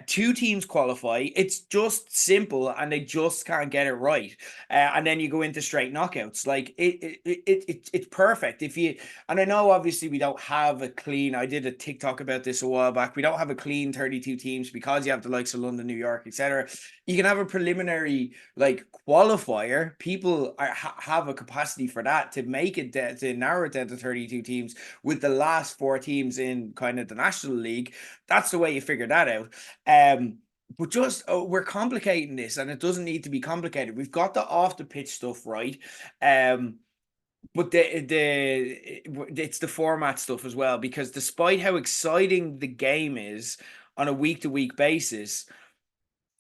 2 teams qualify. It's just simple, and they just can't get it right. And then you go into straight knockouts. Like it's perfect. And I know obviously we don't have a clean. I did a TikTok about this a while back. We don't have a clean 32 teams because you have the likes of London, New York, etc. You can have a preliminary like qualifier. People have a capacity for that to make it to narrow it down to 32 teams with the last 4 teams in kind of the National League. That's the way you figure that out. But just we're complicating this, and it doesn't need to be complicated. We've got the off the pitch stuff right. But it's the format stuff as well, because despite how exciting the game is on a week to week basis,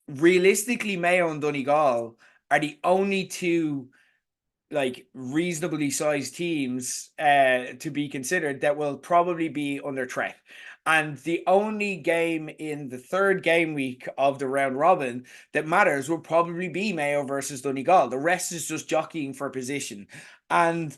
realistically Mayo and Donegal are the only 2 like reasonably sized teams to be considered that will probably be under threat. And the only game in the 3rd game week of the round robin that matters will probably be Mayo versus Donegal. The rest is just jockeying for position. And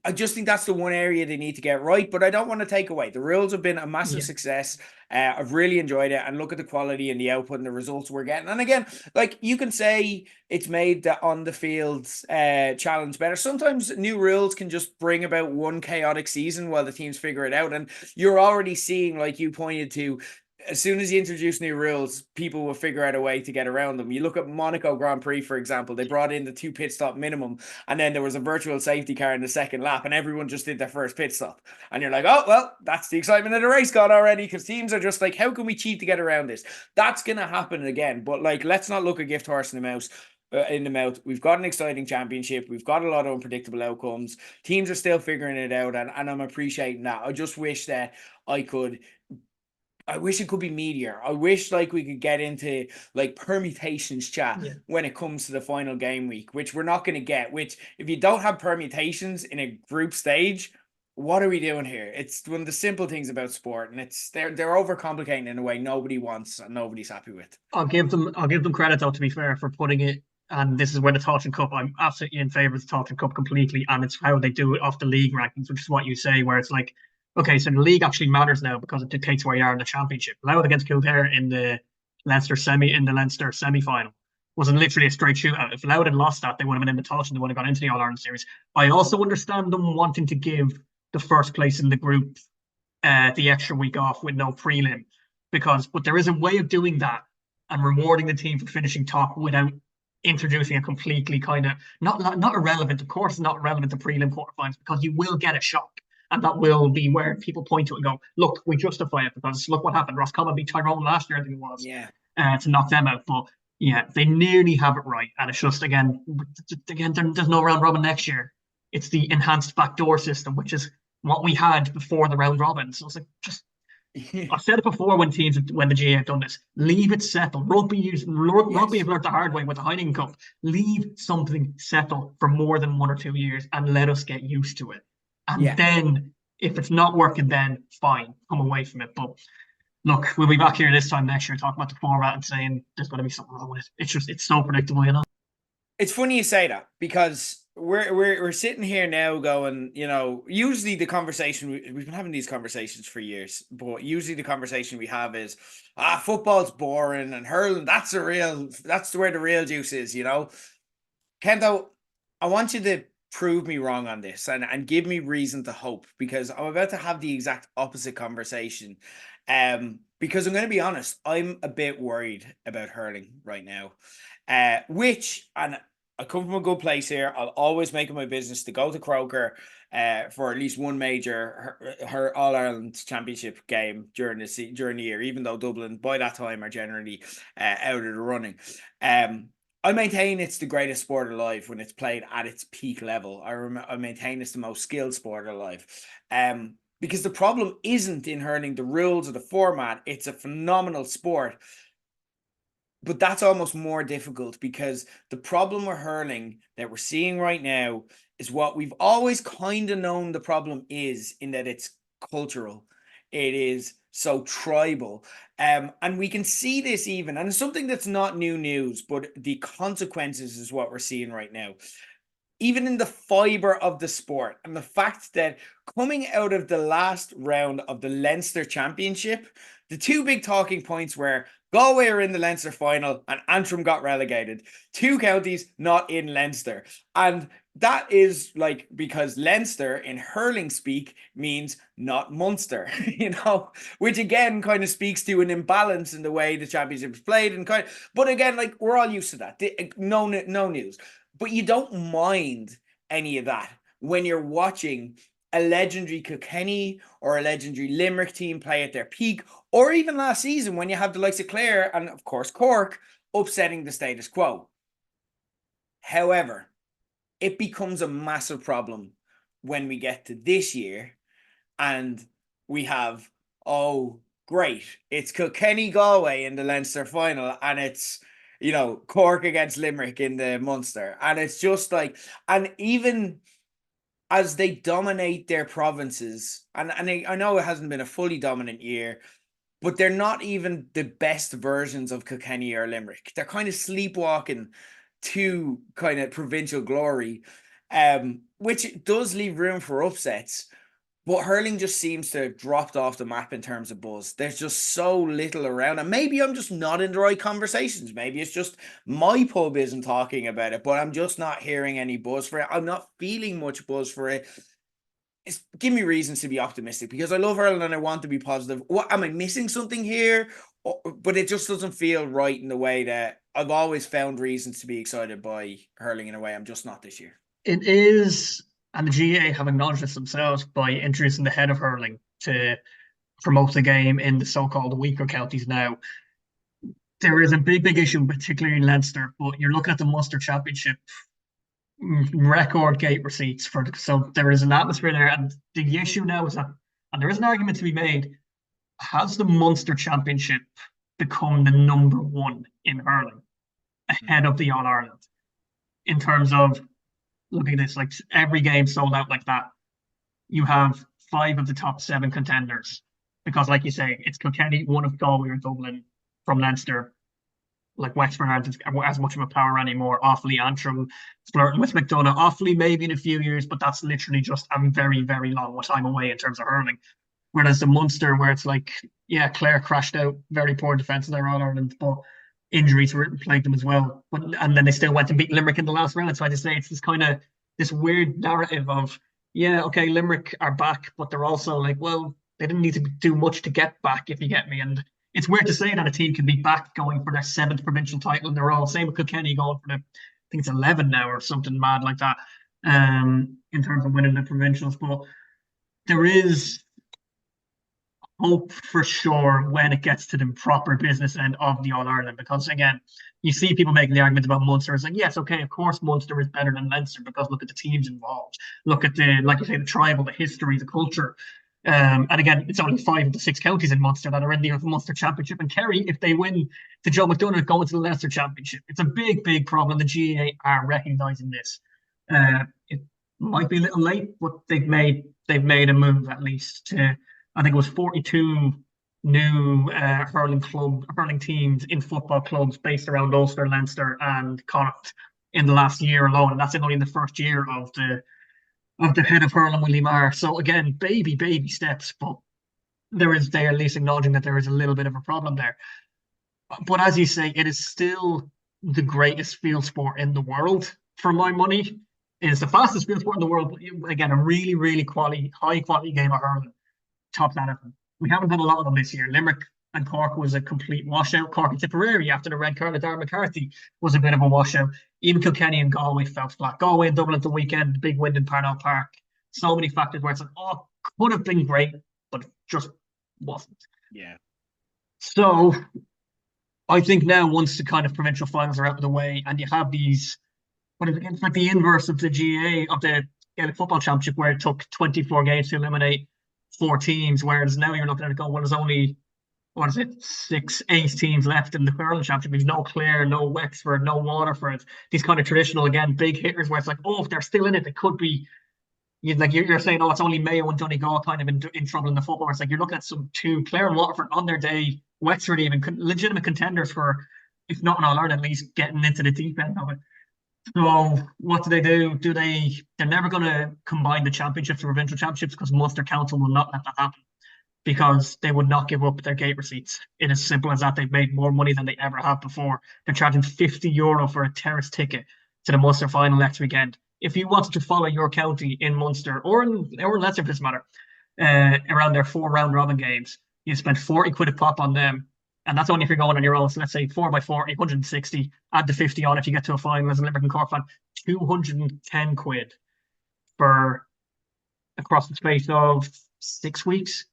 I just think that's the one area they need to get right, but I don't want to take away. The rules have been a massive Yeah, success. I've really enjoyed it, and look at the quality and the output and the results we're getting. And again, like you can say it's made the on the field challenge better. Sometimes new rules can just bring about one chaotic season while the teams figure it out. And you're already seeing, like you pointed to, as soon as you introduce new rules, people will figure out a way to get around them. You look at Monaco Grand Prix, for example, they brought in the 2 pit stop minimum, and then there was a virtual safety car in the second lap, and everyone just did their first pit stop. And you're like, oh, well, that's the excitement of the race gone already, because teams are just like, how can we cheat to get around this? That's going to happen again. But like, let's not look a gift horse in the mouth. We've got an exciting championship. We've got a lot of unpredictable outcomes. Teams are still figuring it out, and I'm appreciating that. I just wish that I wish it could be meteor. I wish like we could get into like permutations chat yeah. when it comes to the final game week, which we're not going to get. Which if you don't have permutations in a group stage, what are we doing here? It's one of the simple things about sport, and they're overcomplicating in a way nobody wants and nobody's happy with. I'll give them credit though, to be fair, for putting it. And this is where the Tottenham Cup. I'm absolutely in favour of the Tottenham Cup completely, and it's how they do it off the league rankings, which is what you say, where it's like, okay, so the league actually matters now because it dictates where you are in the championship. Louth against Kildare in the Leinster semi final was literally a straight shootout. If Louth had lost that, they would have been in the Tottenham, they would have gone into the All Ireland series. I also understand them wanting to give the first place in the group the extra week off with no prelim, but there is a way of doing that and rewarding the team for finishing top without introducing a completely kind of not irrelevant. Of course, not relevant to prelim quarterfinals, because you will get a shock, and that will be where people point to it and go, "Look, we justify it because look what happened. Roscommon beat Tyrone last year, I think it was, Yeah. to knock them out." But yeah, they nearly have it right, and it's just again, there's no round robin next year. It's the enhanced backdoor system, which is what we had before the round robin. So it's like, just I've said it before when the GAA have done this, leave it settle. Rugby Yes. have learned the hard way with the Heineken Cup. Leave something settle for more than 1 or 2 years and let us get used to it. And Yeah. then if it's not working, then fine, come away from it. But look, we'll be back here this time next year talking about the format and saying there's going to be something wrong with it. It's so predictable, you know. It's funny you say that, because we're sitting here now going, usually the conversation we've been having these conversations for years, but usually the conversation we have is, football's boring and hurling, that's where the real juice is, Kento, I want you to prove me wrong on this, and give me reason to hope, because I'm about to have the exact opposite conversation. Because I'm going to be honest, I'm a bit worried about hurling right now. And I come from a good place here. I'll always make it my business to go to Croker for at least one major her All Ireland Championship game during the year, even though Dublin by that time are generally out of the running. I maintain it's the greatest sport alive when it's played at its peak level. I maintain it's the most skilled sport alive. Because the problem isn't in hurling the rules or the format. It's a phenomenal sport. But that's almost more difficult, because the problem with hurling that we're seeing right now is what we've always kind of known the problem is, in that it's cultural. It is so tribal. And we can see this even, and it's something that's not new news, but the consequences is what we're seeing right now. Even in the fiber of the sport, and the fact that coming out of the last round of the Leinster Championship, the two big talking points were Galway are in the Leinster final and Antrim got relegated. Two counties not in Leinster. And that is like, because Leinster in hurling speak means not Munster, which again kind of speaks to an imbalance in the way the championship is played. But again, like, we're all used to that. No news. But you don't mind any of that when you're watching a legendary Kilkenny or a legendary Limerick team play at their peak, or even last season when you have the likes of Clare and, of course, Cork upsetting the status quo. However, it becomes a massive problem when we get to this year and we have, oh, great, it's Kilkenny Galway in the Leinster final, and it's, Cork against Limerick in the Munster. And it's just like, and even as they dominate their provinces, and I know it hasn't been a fully dominant year, but they're not even the best versions of Kilkenny or Limerick. They're kind of sleepwalking to kind of provincial glory. which does leave room for upsets. But hurling just seems to have dropped off the map in terms of buzz. There's just so little around. And maybe I'm just not in the right conversations. Maybe it's just my pub isn't talking about it, but I'm just not hearing any buzz for it. I'm not feeling much buzz for it. Give me reasons to be optimistic because I love hurling and I want to be positive. What am I missing something here? But it just doesn't feel right in the way that I've always found reasons to be excited by hurling in a way I'm just not this year. It is, and the GAA have acknowledged this themselves by introducing the head of hurling to promote the game in the so-called weaker counties now. There is a big issue, particularly in Leinster, but you're looking at the Munster Championship record gate receipts so there is an atmosphere there, and the issue now is that, and there is an argument to be made, has the Munster Championship become the number one in hurling ahead of the All Ireland in terms of looking at this, like every game sold out like that. You have 5 of the top 7 contenders because, like you say, it's Kilkenny, one of Galway or Dublin from Leinster. Like Wexford aren't as much of a power anymore. Offaly, Antrim, flirting with McDonough. Offaly maybe in a few years, but that's literally just a very, very long time away in terms of hurling. Whereas the Munster, where it's like, yeah, Clare crashed out, very poor defence in their All Ireland, but injuries plagued them as well. And then they still went to beat Limerick in the last round. So I just say it's this kind of this weird narrative of, yeah, okay, Limerick are back, but they're also like, well, they didn't need to do much to get back, if you get me. And it's weird to say that a team can be back going for their 7th provincial title in a row. Same with Kilkenny going for I think it's 11 now or something mad like that, in terms of winning the provincials. But there is hope for sure when it gets to the proper business end of the All Ireland, because again, you see people making the argument about Munster. It's like, yes, okay, of course Munster is better than Leinster because look at the teams involved. Look at the, like you say, the tribal, the history, the culture. And again, it's only 5 of the 6 counties in Munster that are in the Munster Championship. And Kerry, if they win the Joe McDonough, go into the Leinster Championship. It's a big problem. The GAA are recognising this. It might be a little late, but they've made a move at least to, I think it was 42 new hurling teams in football clubs based around Ulster, Leinster, and Connacht in the last year alone, and that's only in the first year of the head of hurling, Willie Maher. So again, baby steps, but they are at least acknowledging that there is a little bit of a problem there. But as you say, it is still the greatest field sport in the world for my money. It is the fastest field sport in the world. But again, a really high quality game of hurling. Top that of them. We haven't had a lot of them this year. Limerick and Cork was a complete washout. Cork and Tipperary after the red card of Darren McCarthy was a bit of a washout. Even Kilkenny and Galway fell flat. Galway and Dublin at the weekend, the big win in Parnell Park. So many factors where it's like, oh, could have been great, but just wasn't. Yeah. So I think now once the kind of provincial finals are out of the way and you have these, it's like the inverse of the GAA, of the Gaelic Football Championship, where it took 24 games to eliminate 4 teams, whereas now you're looking at it going, well, there's only, 8 teams left in the Hurling Championship. There's no Clare, no Wexford, no Waterford. These kind of traditional, again, big hitters where it's like, oh, if they're still in it, it could be, you're saying, oh, it's only Mayo and Donegal kind of in trouble in the football. It's like you're looking at some 2, Clare and Waterford on their day, Wexford even, legitimate contenders for, if not an All-Ireland, at least getting into the deep end of it. So what do? They're never going to combine the championships or provincial championships because Munster Council will not let that happen because they would not give up their gate receipts. It is simple as that. They've made more money than they ever have before. They're charging €50 for a terrace ticket to the Munster final next weekend. If you wanted to follow your county in Munster or in Leinster, for this matter, around their 4 round robin games, you spend 40 quid a pop on them. And that's only if you're going on your own. So let's say 4 by 40, 160, add the 50 on if you get to a final as a Limerick and Cork fan, 210 quid for across the space of 6 weeks.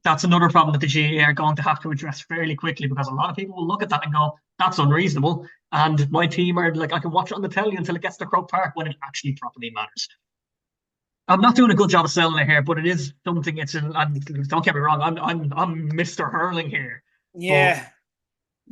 That's another problem that the GAA are going to have to address fairly quickly because a lot of people will look at that and go, that's unreasonable. And my team are like, I can watch it on the telly until it gets to Croke Park when it actually properly matters. I'm not doing a good job of selling it here, but it is something. And don't get me wrong, I'm Mr. Hurling here. Yeah.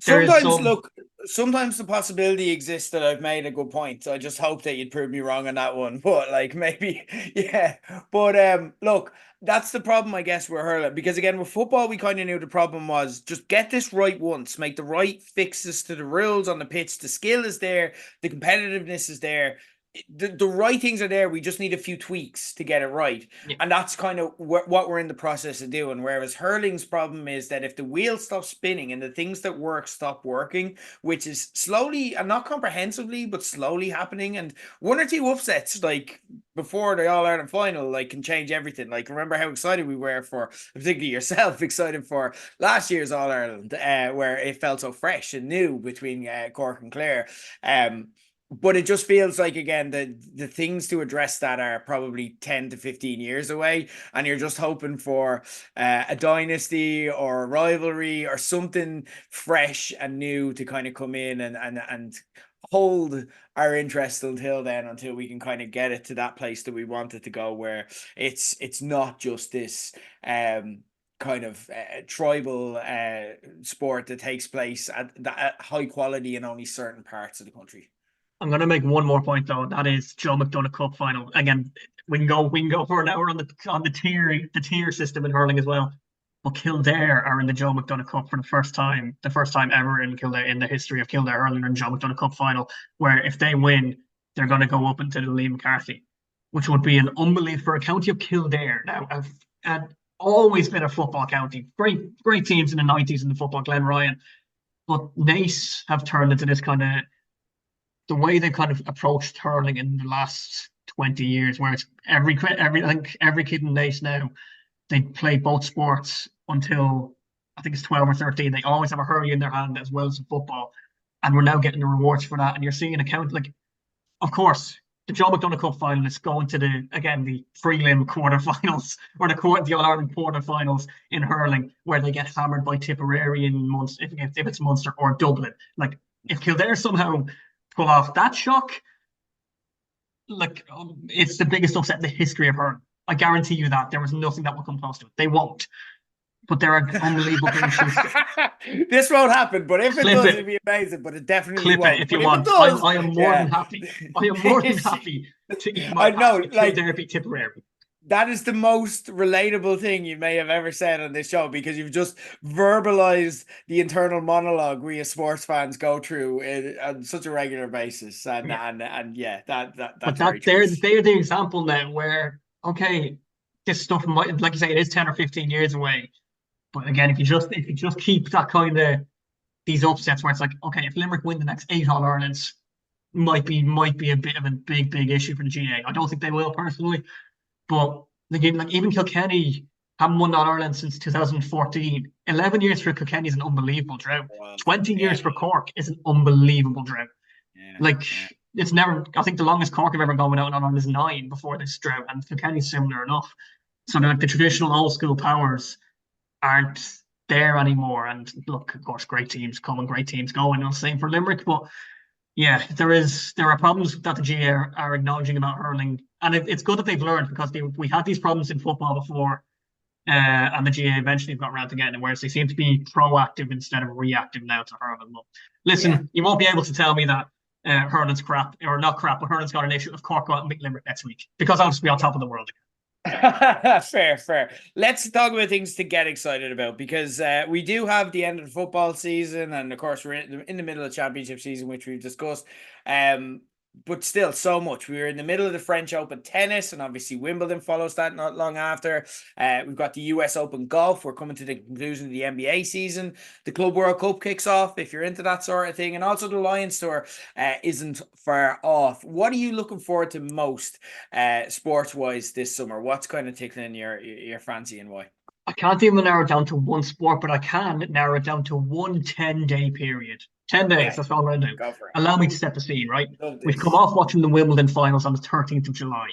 Sometimes the possibility exists that I've made a good point. So I just hope that you'd prove me wrong on that one. But like maybe, yeah. But look, that's the problem, I guess, with hurling. Because again, with football, we kind of knew the problem was just get this right once, make the right fixes to the rules on the pitch. The skill is there, the competitiveness is there. the right things are there. We just need a few tweaks to get it right. Yeah. And that's kind of what we're in the process of doing. Whereas hurling's problem is that if the wheel stops spinning and the things that work stop working, which is slowly and not comprehensively, but slowly happening, and one or two upsets like before the All-Ireland final like can change everything. Like, remember how excited we were for, particularly yourself, excited for last year's All-Ireland, where it felt so fresh and new between Cork and Clare. But it just feels like, again, the things to address that are probably 10 to 15 years away, and you're just hoping for a dynasty or a rivalry or something fresh and new to kind of come in and hold our interest until then, until we can kind of get it to that place that we want it to go, where it's not just this kind of tribal sport that takes place at high quality in only certain parts of the country. I'm going to make one more point though. That is Joe McDonagh Cup final. Again, we can go for an hour on the tier system in hurling as well. But Kildare are in the Joe McDonagh Cup for the first time ever in Kildare, in the history of Kildare hurling, in Joe McDonagh Cup final, where if they win, they're going to go up into the Lee McCarthy, which would be an unbelievable for a county of Kildare. Now, I've always been a football county. Great teams in the 90s in the football, Glen Ryan. But Naas have turned into this kind of, the way they kind of approached hurling in the last 20 years, where it's every kid in Naas now, they play both sports until I think it's 12 or 13. They always have a hurley in their hand as well as football. And we're now getting the rewards for that. And you're seeing an account, like, of course, the Joe McDonagh Cup finalists go into the prelim quarterfinals, or the All-Ireland quarterfinals in hurling, where they get hammered by Tipperary in Munster, if it's Munster, or Dublin. Like, if Kildare somehow pull off that shock, like, it's the biggest upset in the history of hurling. I guarantee you that there was nothing that will come close to it. They won't. But there are unbelievable issues. This won't happen, but if it does, it'd be amazing. But it definitely won't. Clip it if you want. I am more than happy. I am more than happy to eat my Kildare beat Tipperary. That is the most relatable thing you may have ever said on this show, because you've just verbalized the internal monologue we as sports fans go through on such a regular basis. That's they're the example now where, okay, this stuff might, like you say, it is 10 or 15 years away. But again, if you just keep that kind of, these upsets where it's like, okay, if Limerick win the next 8 All-Irelands, might be a bit of a big issue for the GAA. I don't think they will personally. But like even Kilkenny haven't won All-Ireland since 2014. 11 years for Kilkenny is an unbelievable drought. Wow. 20 years for Cork is an unbelievable drought. It's never, I think the longest Cork have ever gone without an All-Ireland is 9 before this drought, and Kilkenny's similar enough. So like the traditional old school powers aren't there anymore. And look, of course, great teams come and great teams go, and the same for Limerick. But yeah, there are problems that the GAA are acknowledging about hurling, and it's good that they've learned, because we had these problems in football before, and the GAA eventually got around to getting it, whereas they seem to be proactive instead of reactive now to hurling. But listen, you won't be able to tell me that hurling's crap, or not crap, but hurling's got an issue if Cork go out and beat Limerick next week, because I'll just be on top of the world again. Fair. Let's talk about things to get excited about, because we do have the end of the football season, and of course we're in the middle of the championship season, which we've discussed. But still, so much. We were in the middle of the French Open tennis, and obviously Wimbledon follows that not long after. We've got the US Open golf. We're coming to the conclusion of the NBA season. The Club World Cup kicks off, if you're into that sort of thing. And also the Lions Tour isn't far off. What are you looking forward to most sports-wise this summer? What's kind of tickling your fancy, and why? I can't even narrow it down to one sport, but I can narrow it down to one 10-day period. 10 days, that's all I'm going to do. Allow me to set the scene, right? We've come off watching the Wimbledon finals on the 13th of July.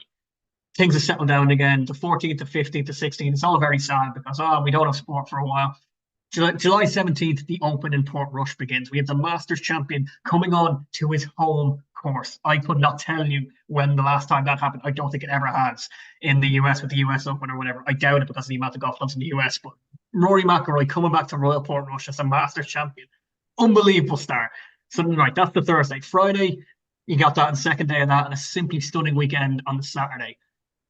Things have settled down again. The 14th, the 15th, the 16th. It's all very sad because, we don't have sport for a while. July 17th, the Open in Portrush begins. We have the Masters champion coming on to his home course. I could not tell you when the last time that happened. I don't think it ever has in the US with the US Open or whatever. I doubt it because of the amount of golf clubs in the US. But Rory McIlroy coming back to Royal Portrush as a Masters champion. Unbelievable start. So, right, that's the Thursday. Friday, you got that, and the second day of that, and a simply stunning weekend on the Saturday.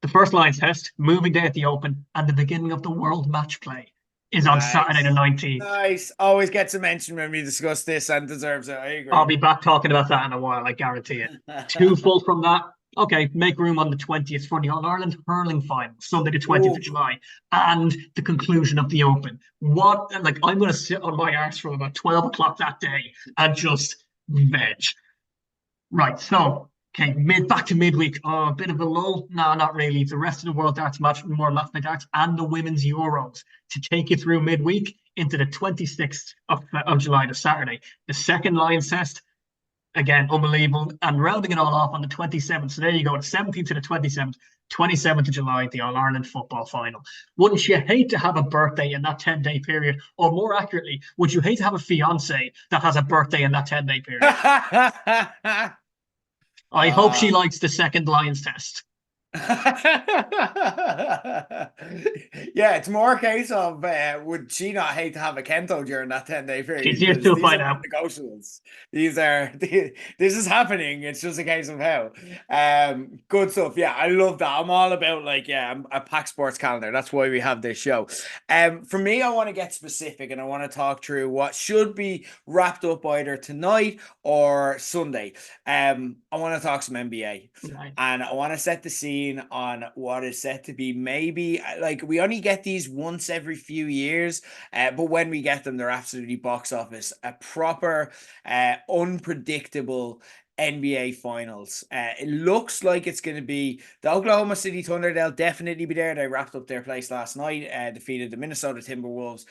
The first Lions test, moving day at the Open, and the beginning of the World Match Play is on Saturday the 19th. Nice. Always gets a mention when we discuss this, and deserves it. I agree. I'll be back talking about that in a while, I guarantee it. Too full from that. okay, make room on the 20th for the All-Ireland Hurling Final, Sunday the 20th Ooh. of July, and the conclusion of the Open. What, like, I'm going to sit on my arse from about 12 o'clock that day and just veg. Right, so, okay, back to midweek. Oh, a bit of a lull? No, not really. The rest of the World Darts match, more match darts, and the Women's Euros to take you through midweek into the 26th of July, the Saturday. The second Lions test, again, unbelievable. And rounding it all off on the 27th. So there you go, the 17th to the 27th, 27th of July, the All Ireland football final. Wouldn't you hate to have a birthday in that 10-day period? Or more accurately, would you hate to have a fiance that has a birthday in that 10-day period? I hope she uh, likes the second Lions test. Yeah, it's more a case of would she not hate to have a Kento during that 10-day She's period? used Because to it these by are not now. negotiables. These are this is happening. It's just a case of how. Good stuff. Yeah, I love that. I'm all about like I'm a packed sports calendar. That's why we have this show. For me, I want to get specific and I want to talk through what should be wrapped up either tonight or Sunday. I want to talk some NBA. Right. And I want to set the scene on what is set to be maybe like we only get these once every few years, but when we get them, they're absolutely box office. A proper, unpredictable NBA Finals. It looks like it's going to be the Oklahoma City Thunder. They'll definitely be there. They wrapped up their place last night, defeated the Minnesota Timberwolves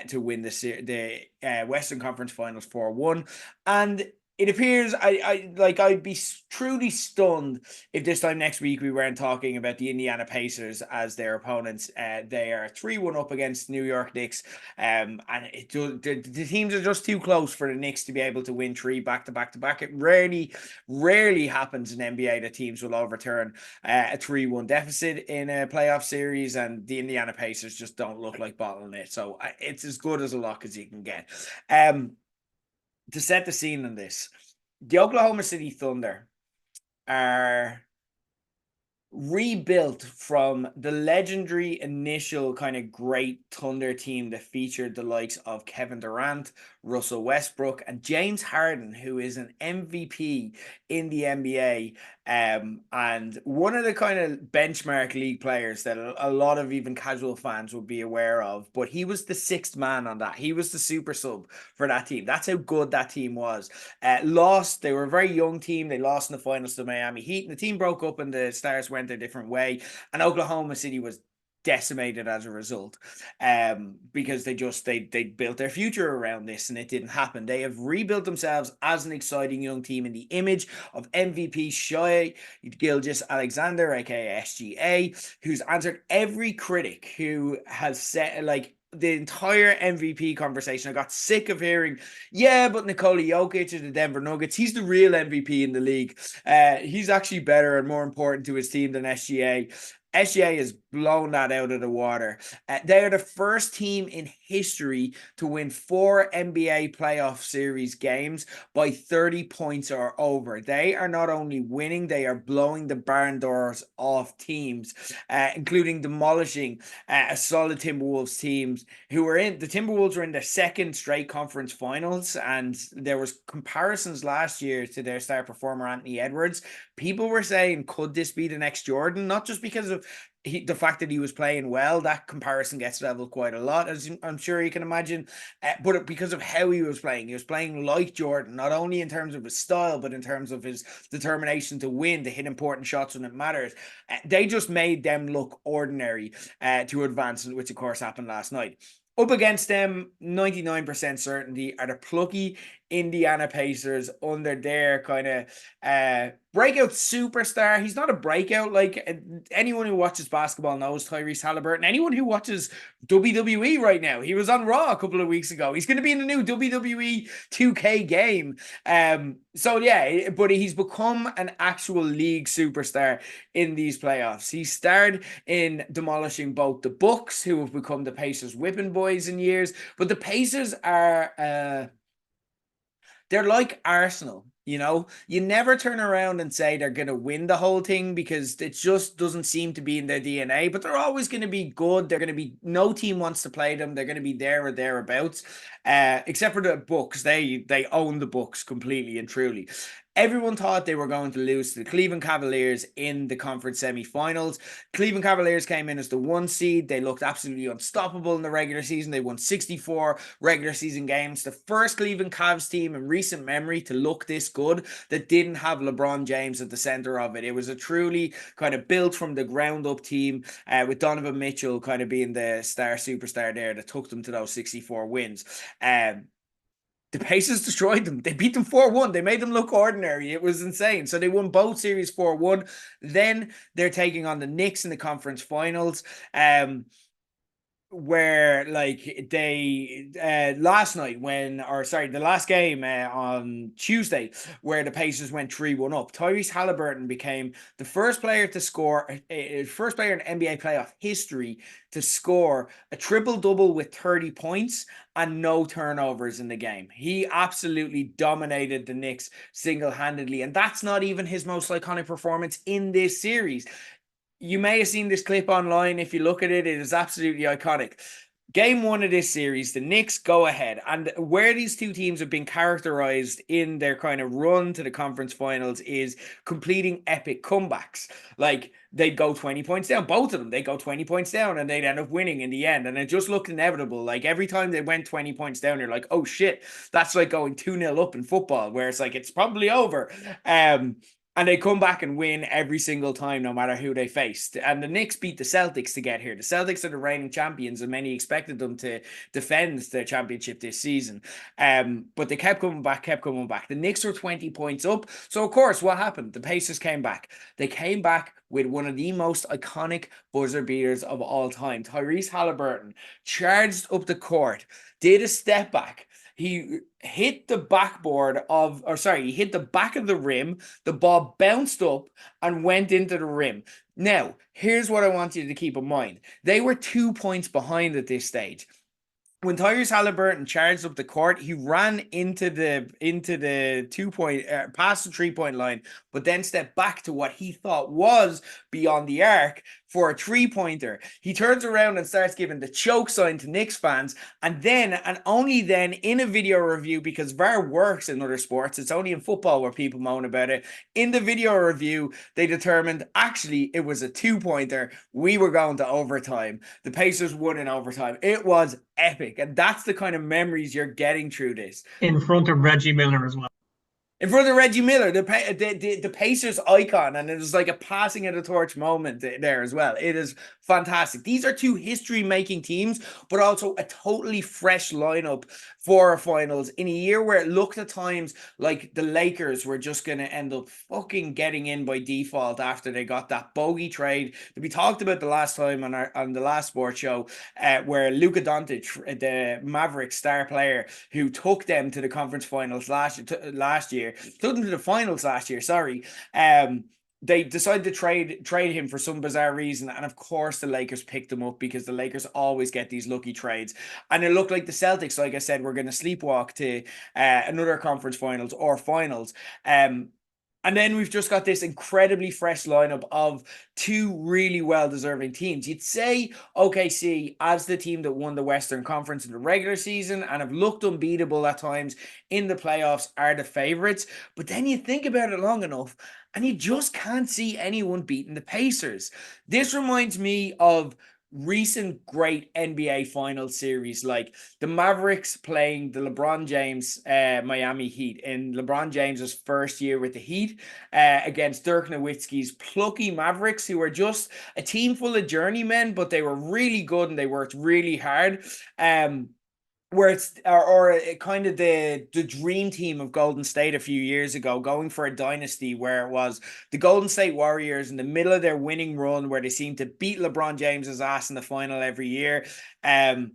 to win the Western Conference Finals 4-1. And it appears I'd be truly stunned if this time next week we weren't talking about the Indiana Pacers as their opponents. They are 3-1 up against New York Knicks, and the teams are just too close for the Knicks to be able to win three back to back to back. It rarely happens in NBA that teams will overturn a 3-1 deficit in a playoff series, and the Indiana Pacers just don't look like bottling it. So it's as good as a lock as you can get. To set the scene on this, the Oklahoma City Thunder are rebuilt from the legendary initial kind of great Thunder team that featured the likes of Kevin Durant, Russell Westbrook, and James Harden, who is an MVP in the NBA, and one of the kind of benchmark league players that a lot of even casual fans would be aware of. But he was the sixth man on that. He was the super sub for that team. That's how good that team was. Lost. They were a very young team. They lost in the finals to Miami Heat, and the team broke up, and the stars went their different way. And Oklahoma City was decimated as a result, because they built their future around this and it didn't happen. They have rebuilt themselves as an exciting young team in the image of MVP Shai Gilgeous-Alexander, aka SGA, who's answered every critic who has said like the entire MVP conversation. I got sick of hearing, yeah, but Nikola Jokic of the Denver Nuggets, he's the real MVP in the league. He's actually better and more important to his team than SGA. SGA has blown that out of the water. They are the first team in history to win 4 NBA playoff series games by 30 points or over. They are not only winning, they are blowing the barn doors off teams, including demolishing a solid Timberwolves teams who were in. The Timberwolves were in their second straight conference finals, and there was comparisons last year to their star performer Anthony Edwards. People were saying, could this be the next Jordan? Not just because of the fact that he was playing well. That comparison gets leveled quite a lot, as I'm sure you can imagine, but because of how he was playing like Jordan, not only in terms of his style, but in terms of his determination to win, to hit important shots when it matters. They just made them look ordinary to advance, which of course happened last night. Up against them, 99% certainty, are the plucky Indiana Pacers under their kind of breakout superstar. He's not a breakout. Like anyone who watches basketball knows Tyrese Halliburton. Anyone who watches WWE right now, he was on Raw a couple of weeks ago. He's going to be in the new WWE 2K game. So yeah, but he's become an actual league superstar in these playoffs. He starred in demolishing both the Bucks, who have become the Pacers whipping boys in years, but the Pacers are they're like Arsenal You know, you never turn around and say they're going to win the whole thing because it just doesn't seem to be in their DNA, but they're always going to be good. They're going to be, no team wants to play them. They're going to be there or thereabouts, except for the Bucks. They own the Bucks completely and truly. Everyone thought they were going to lose to the Cleveland Cavaliers in the conference semifinals. Cleveland Cavaliers came in as the 1 seed. They looked absolutely unstoppable in the regular season. They won 64 regular season games. The first Cleveland Cavs team in recent memory to look this good that didn't have LeBron James at the center of it. It was a truly kind of built from the ground up team, with Donovan Mitchell kind of being the superstar there that took them to those 64 wins. The Pacers destroyed them. They beat them 4-1. They made them look ordinary. It was insane. So they won both series 4-1. Then they're taking on the Knicks in the conference finals. Where like they last night the last game on Tuesday, where the Pacers went 3-1 up, Tyrese Halliburton became the first player to score, first player in NBA playoff history to score a triple-double with 30 points and no turnovers in the game. He absolutely dominated the Knicks single-handedly, and that's not even his most iconic performance in this series. You may have seen this clip online. If you look at it, it is absolutely iconic. Game 1 of this series, the Knicks go ahead, and where these two teams have been characterized in their kind of run to the conference finals is completing epic comebacks. Like, they'd go 20 points down, both of them, they'd go 20 points down, and they'd end up winning in the end, and it just looked inevitable. Like, every time they went 20 points down, you're like, oh shit, that's like going 2-0 up in football, where it's like, it's probably over. And they come back and win every single time, no matter who they faced. And the Knicks beat the Celtics to get here. The Celtics are the reigning champions, and many expected them to defend their championship this season. But they kept coming back. The Knicks were 20 points up. So, of course, what happened? The Pacers came back. They came back with one of the most iconic buzzer beaters of all time. Tyrese Halliburton charged up the court, did a step back. He hit the he hit the back of the rim. The ball bounced up and went into the rim. Now, here's what I want you to keep in mind. They were 2 points behind at this stage. When Tyrese Halliburton charged up the court, he ran into the 2-point past the 3-point line, but then stepped back to what he thought was beyond the arc for a 3-pointer. He turns around and starts giving the choke sign to Knicks fans, and then, and only then, in a video review, because VAR works in other sports, it's only in football where people moan about it. In the video review, they determined actually it was a 2-pointer. We were going to overtime. The Pacers won in overtime. It was epic, and that's the kind of memories you're getting through this. In front of Reggie Miller as well. In front of Reggie Miller, the Pacers icon, and it was like a passing of the torch moment there as well. It is fantastic. These are two history-making teams, but also a totally fresh lineup for finals in a year where it looked at times like the Lakers were just going to end up fucking getting in by default after they got that bogey trade that we talked about the last time on the last sports show, where Luka Doncic, the Mavericks star player who took them to the conference finals last year, took them to the finals last year, sorry. They decided to trade him for some bizarre reason, and of course the Lakers picked him up because the Lakers always get these lucky trades. And it looked like the Celtics, like I said, were going to sleepwalk to another conference finals or finals. And then we've just got this incredibly fresh lineup of two really well-deserving teams. You'd say OKC, as the team that won the Western Conference in the regular season and have looked unbeatable at times in the playoffs, are the favorites. But then you think about it long enough, and you just can't see anyone beating the Pacers. This reminds me of recent great NBA final series, like the Mavericks playing the LeBron James Miami Heat in LeBron James's first year with the Heat, against Dirk Nowitzki's plucky Mavericks, who were just a team full of journeymen, but they were really good and they worked really hard. Where it's or kind of the dream team of Golden State a few years ago, going for a dynasty, where it was the Golden State Warriors in the middle of their winning run, where they seem to beat LeBron James's ass in the final every year. And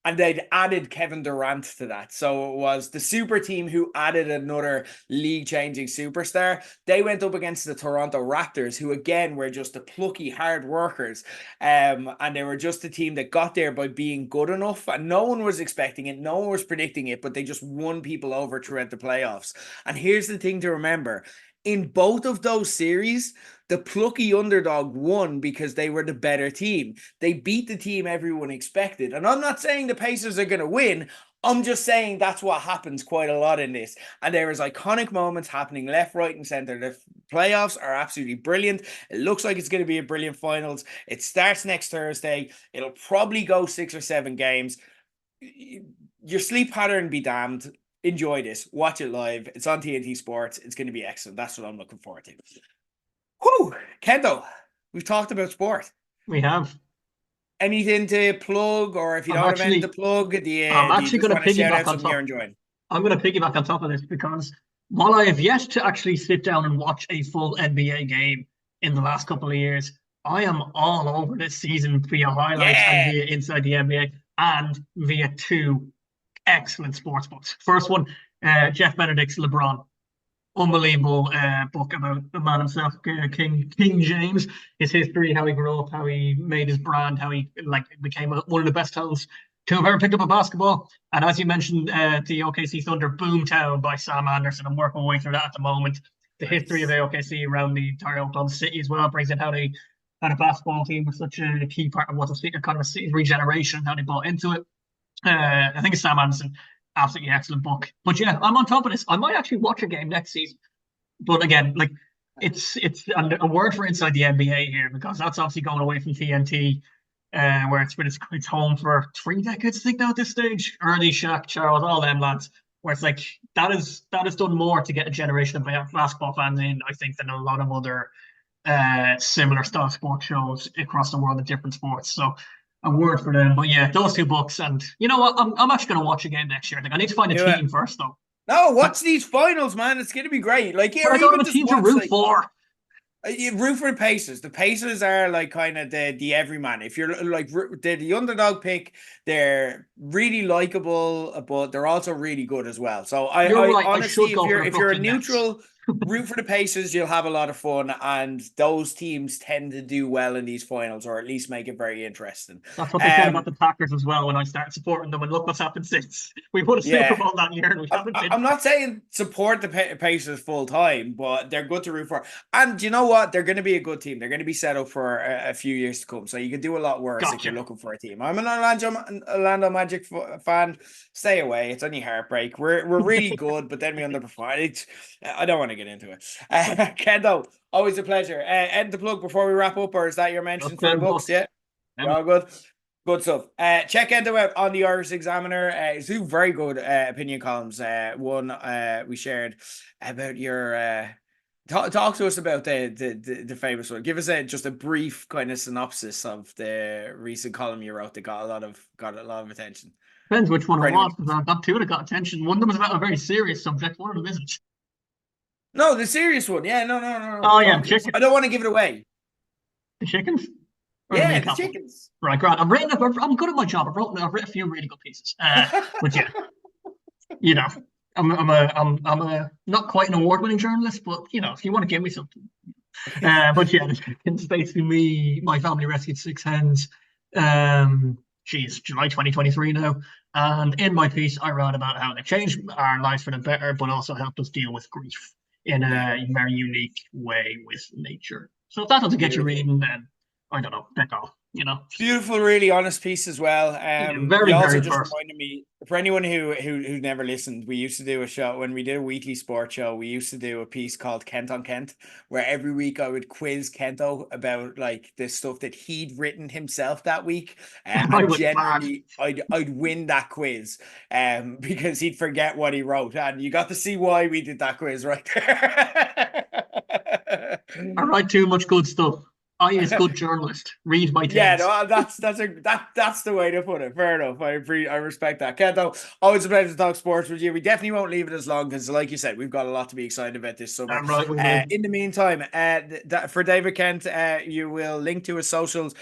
and they'd added Kevin Durant to that. So it was the super team who added another league-changing superstar. They went up against the Toronto Raptors, who again were just the plucky hard workers. And they were just a team that got there by being good enough. And no one was expecting it, no one was predicting it, but they just won people over throughout the playoffs. And here's the thing to remember. In both of those series, the plucky underdog won because they were the better team. They beat the team everyone expected. And I'm not saying the Pacers are going to win. I'm just saying that's what happens quite a lot in this. And there is iconic moments happening left, right, and center. The playoffs are absolutely brilliant. It looks like it's going to be a brilliant finals. It starts next Thursday. It'll probably go 6 or 7 games. Your sleep pattern be damned. Enjoy this. Watch it live. It's on TNT Sports. It's going to be excellent. That's what I'm looking forward to. Whew, Kento, we've talked about sport. We have. Anything to plug, or if you don't have anything to plug, do you I'm just going to want to shout out piggyback on something you're top. enjoying? I'm going to piggyback on top of this because while I have yet to actually sit down and watch a full NBA game in the last couple of years, I am all over this season via highlights and via Inside the NBA and via 2 excellent sports books. First one, Jeff Benedict's LeBron. Unbelievable book about the man himself, King James, his history, how he grew up, how he made his brand, how he became one of the best talents to have ever picked up a basketball. And as you mentioned, the OKC Thunder Boomtown by Sam Anderson. I'm working my way through that at the moment. The history of OKC around the entire Oklahoma City as well brings in how they had a basketball team was such a key part of what the kind of a city's regeneration, how they bought into it. I think it's Sam Anderson. Absolutely excellent book. But yeah, I'm on top of this. I might actually watch a game next season. But again, like it's a word for Inside the NBA here, because that's obviously going away from TNT, where it's been its home for 3 decades, I think now at this stage. Early Shaq, Charles, all them lads. Where it's like that has done more to get a generation of basketball fans in, I think, than a lot of other similar style sports shows across the world of different sports. So a word for them. But yeah, those 2 books. And you know what? I'm actually going to watch a game next year. I think I need to find a team first, though. No, watch these finals, man. It's going to be great. Like, yeah, but I don't have a team to root for. You root for the Pacers. The Pacers are like kind of the everyman. If you're like they're the underdog pick, they're really likable, but they're also really good as well. So I honestly, if you're a neutral, root for the Pacers, you'll have a lot of fun, and those teams tend to do well in these finals, or at least make it very interesting. That's what they said about the Packers as well when I started supporting them, and look what's happened since. We won a Super Bowl that year, and we haven't been. I'm not saying support the Pacers full time, but they're good to root for. And you know what? They're going to be a good team. They're going to be set up for a few years to come. So you can do a lot worse if you're looking for a team. I'm an Orlando Magic fan. Stay away. It's only heartbreak. We're really good, but then we underperform. I don't want to get into it. Kento, always a pleasure. End the plug before we wrap up, or is that your mention for the books? Yeah, all good. Good stuff. Check Kento out on the Irish Examiner. It's 2 very good opinion columns. One we shared about your. Talk to us about the famous one. Give us just a brief kind of synopsis of the recent column you wrote that got a lot of attention. Depends which one it was, because I've got 2 that got attention. One of them is about a very serious subject. One of them isn't. No, the serious one. Yeah, no. Oh yeah, chicken. I don't want to give it away. The chickens. Yeah, the chickens. Right, Grant. I'm good at my job. I've written a few really good pieces. But yeah, you know, I'm a not quite an award-winning journalist, but you know, if you want to give me something. But yeah, the chickens. Basically, my family rescued 6 hens. July 2023 now. And in my piece, I wrote about how they changed our lives for the better, but also helped us deal with grief in a very unique way with nature. So if that doesn't get you reading, then I don't know, pick off, you know. Beautiful, really honest piece as well. Very, also very just reminded me, for anyone who never listened, we used to do a show when we did a weekly sports show. We used to do a piece called Kent on Kent, where every week I would quiz Kento about like the stuff that he'd written himself that week. And generally, I'd win that quiz, because he'd forget what he wrote, and you got to see why we did that quiz right there. I write too much good stuff. I is good journalist. Read my Yeah, things. no, that's the way to put it. Fair enough. I respect that. Kento, always a pleasure to talk sports with you. We definitely won't leave it as long because, like you said, we've got a lot to be excited about this summer. I'm right, we will. In the meantime, for David Kent, you will link to his socials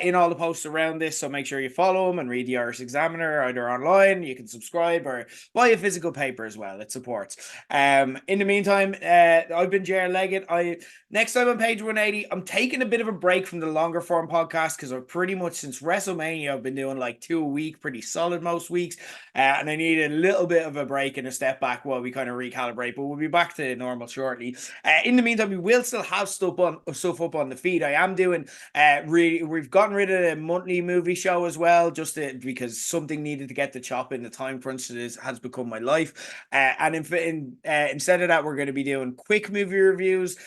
in all the posts around this. So make sure you follow him and read the Irish Examiner either online. You can subscribe or buy a physical paper as well. It supports. In the meantime, I've been Ger Leggett. Next time on page 180, I'm taking a bit of a break from the longer form podcast because I've pretty much since WrestleMania, I've been doing like 2 a week, pretty solid most weeks. And I need a little bit of a break and a step back while we kind of recalibrate, but we'll be back to normal shortly. In the meantime, we will still have stuff up on the feed. I am doing we've gotten rid of the monthly movie show as well, because something needed to get the chop in the time crunch that has become my life. And instead of that, we're going to be doing quick movie reviews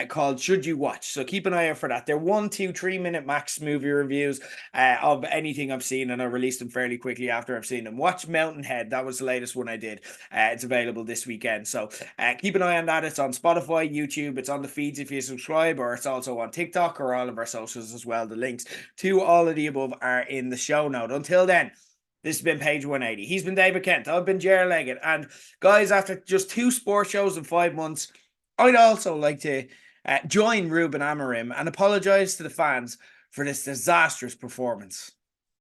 called Should You Watch. So keep an eye out for that. They're 1, 2, 3 minute max movie reviews of anything I've seen, and I released them fairly quickly after I've seen them. Watch Mountainhead. That was the latest one I did. It's available this weekend. So keep an eye on that. It's on Spotify, YouTube. It's on the feeds if you subscribe, or it's also on TikTok or all of our socials as well. The links to all of the above are in the show note. Until then, this has been page 180. He's been David Kent. I've been Ger Leggett. And guys, after just 2 sports shows in 5 months, I'd also like to join Ruben Amorim and apologise to the fans for this disastrous performance.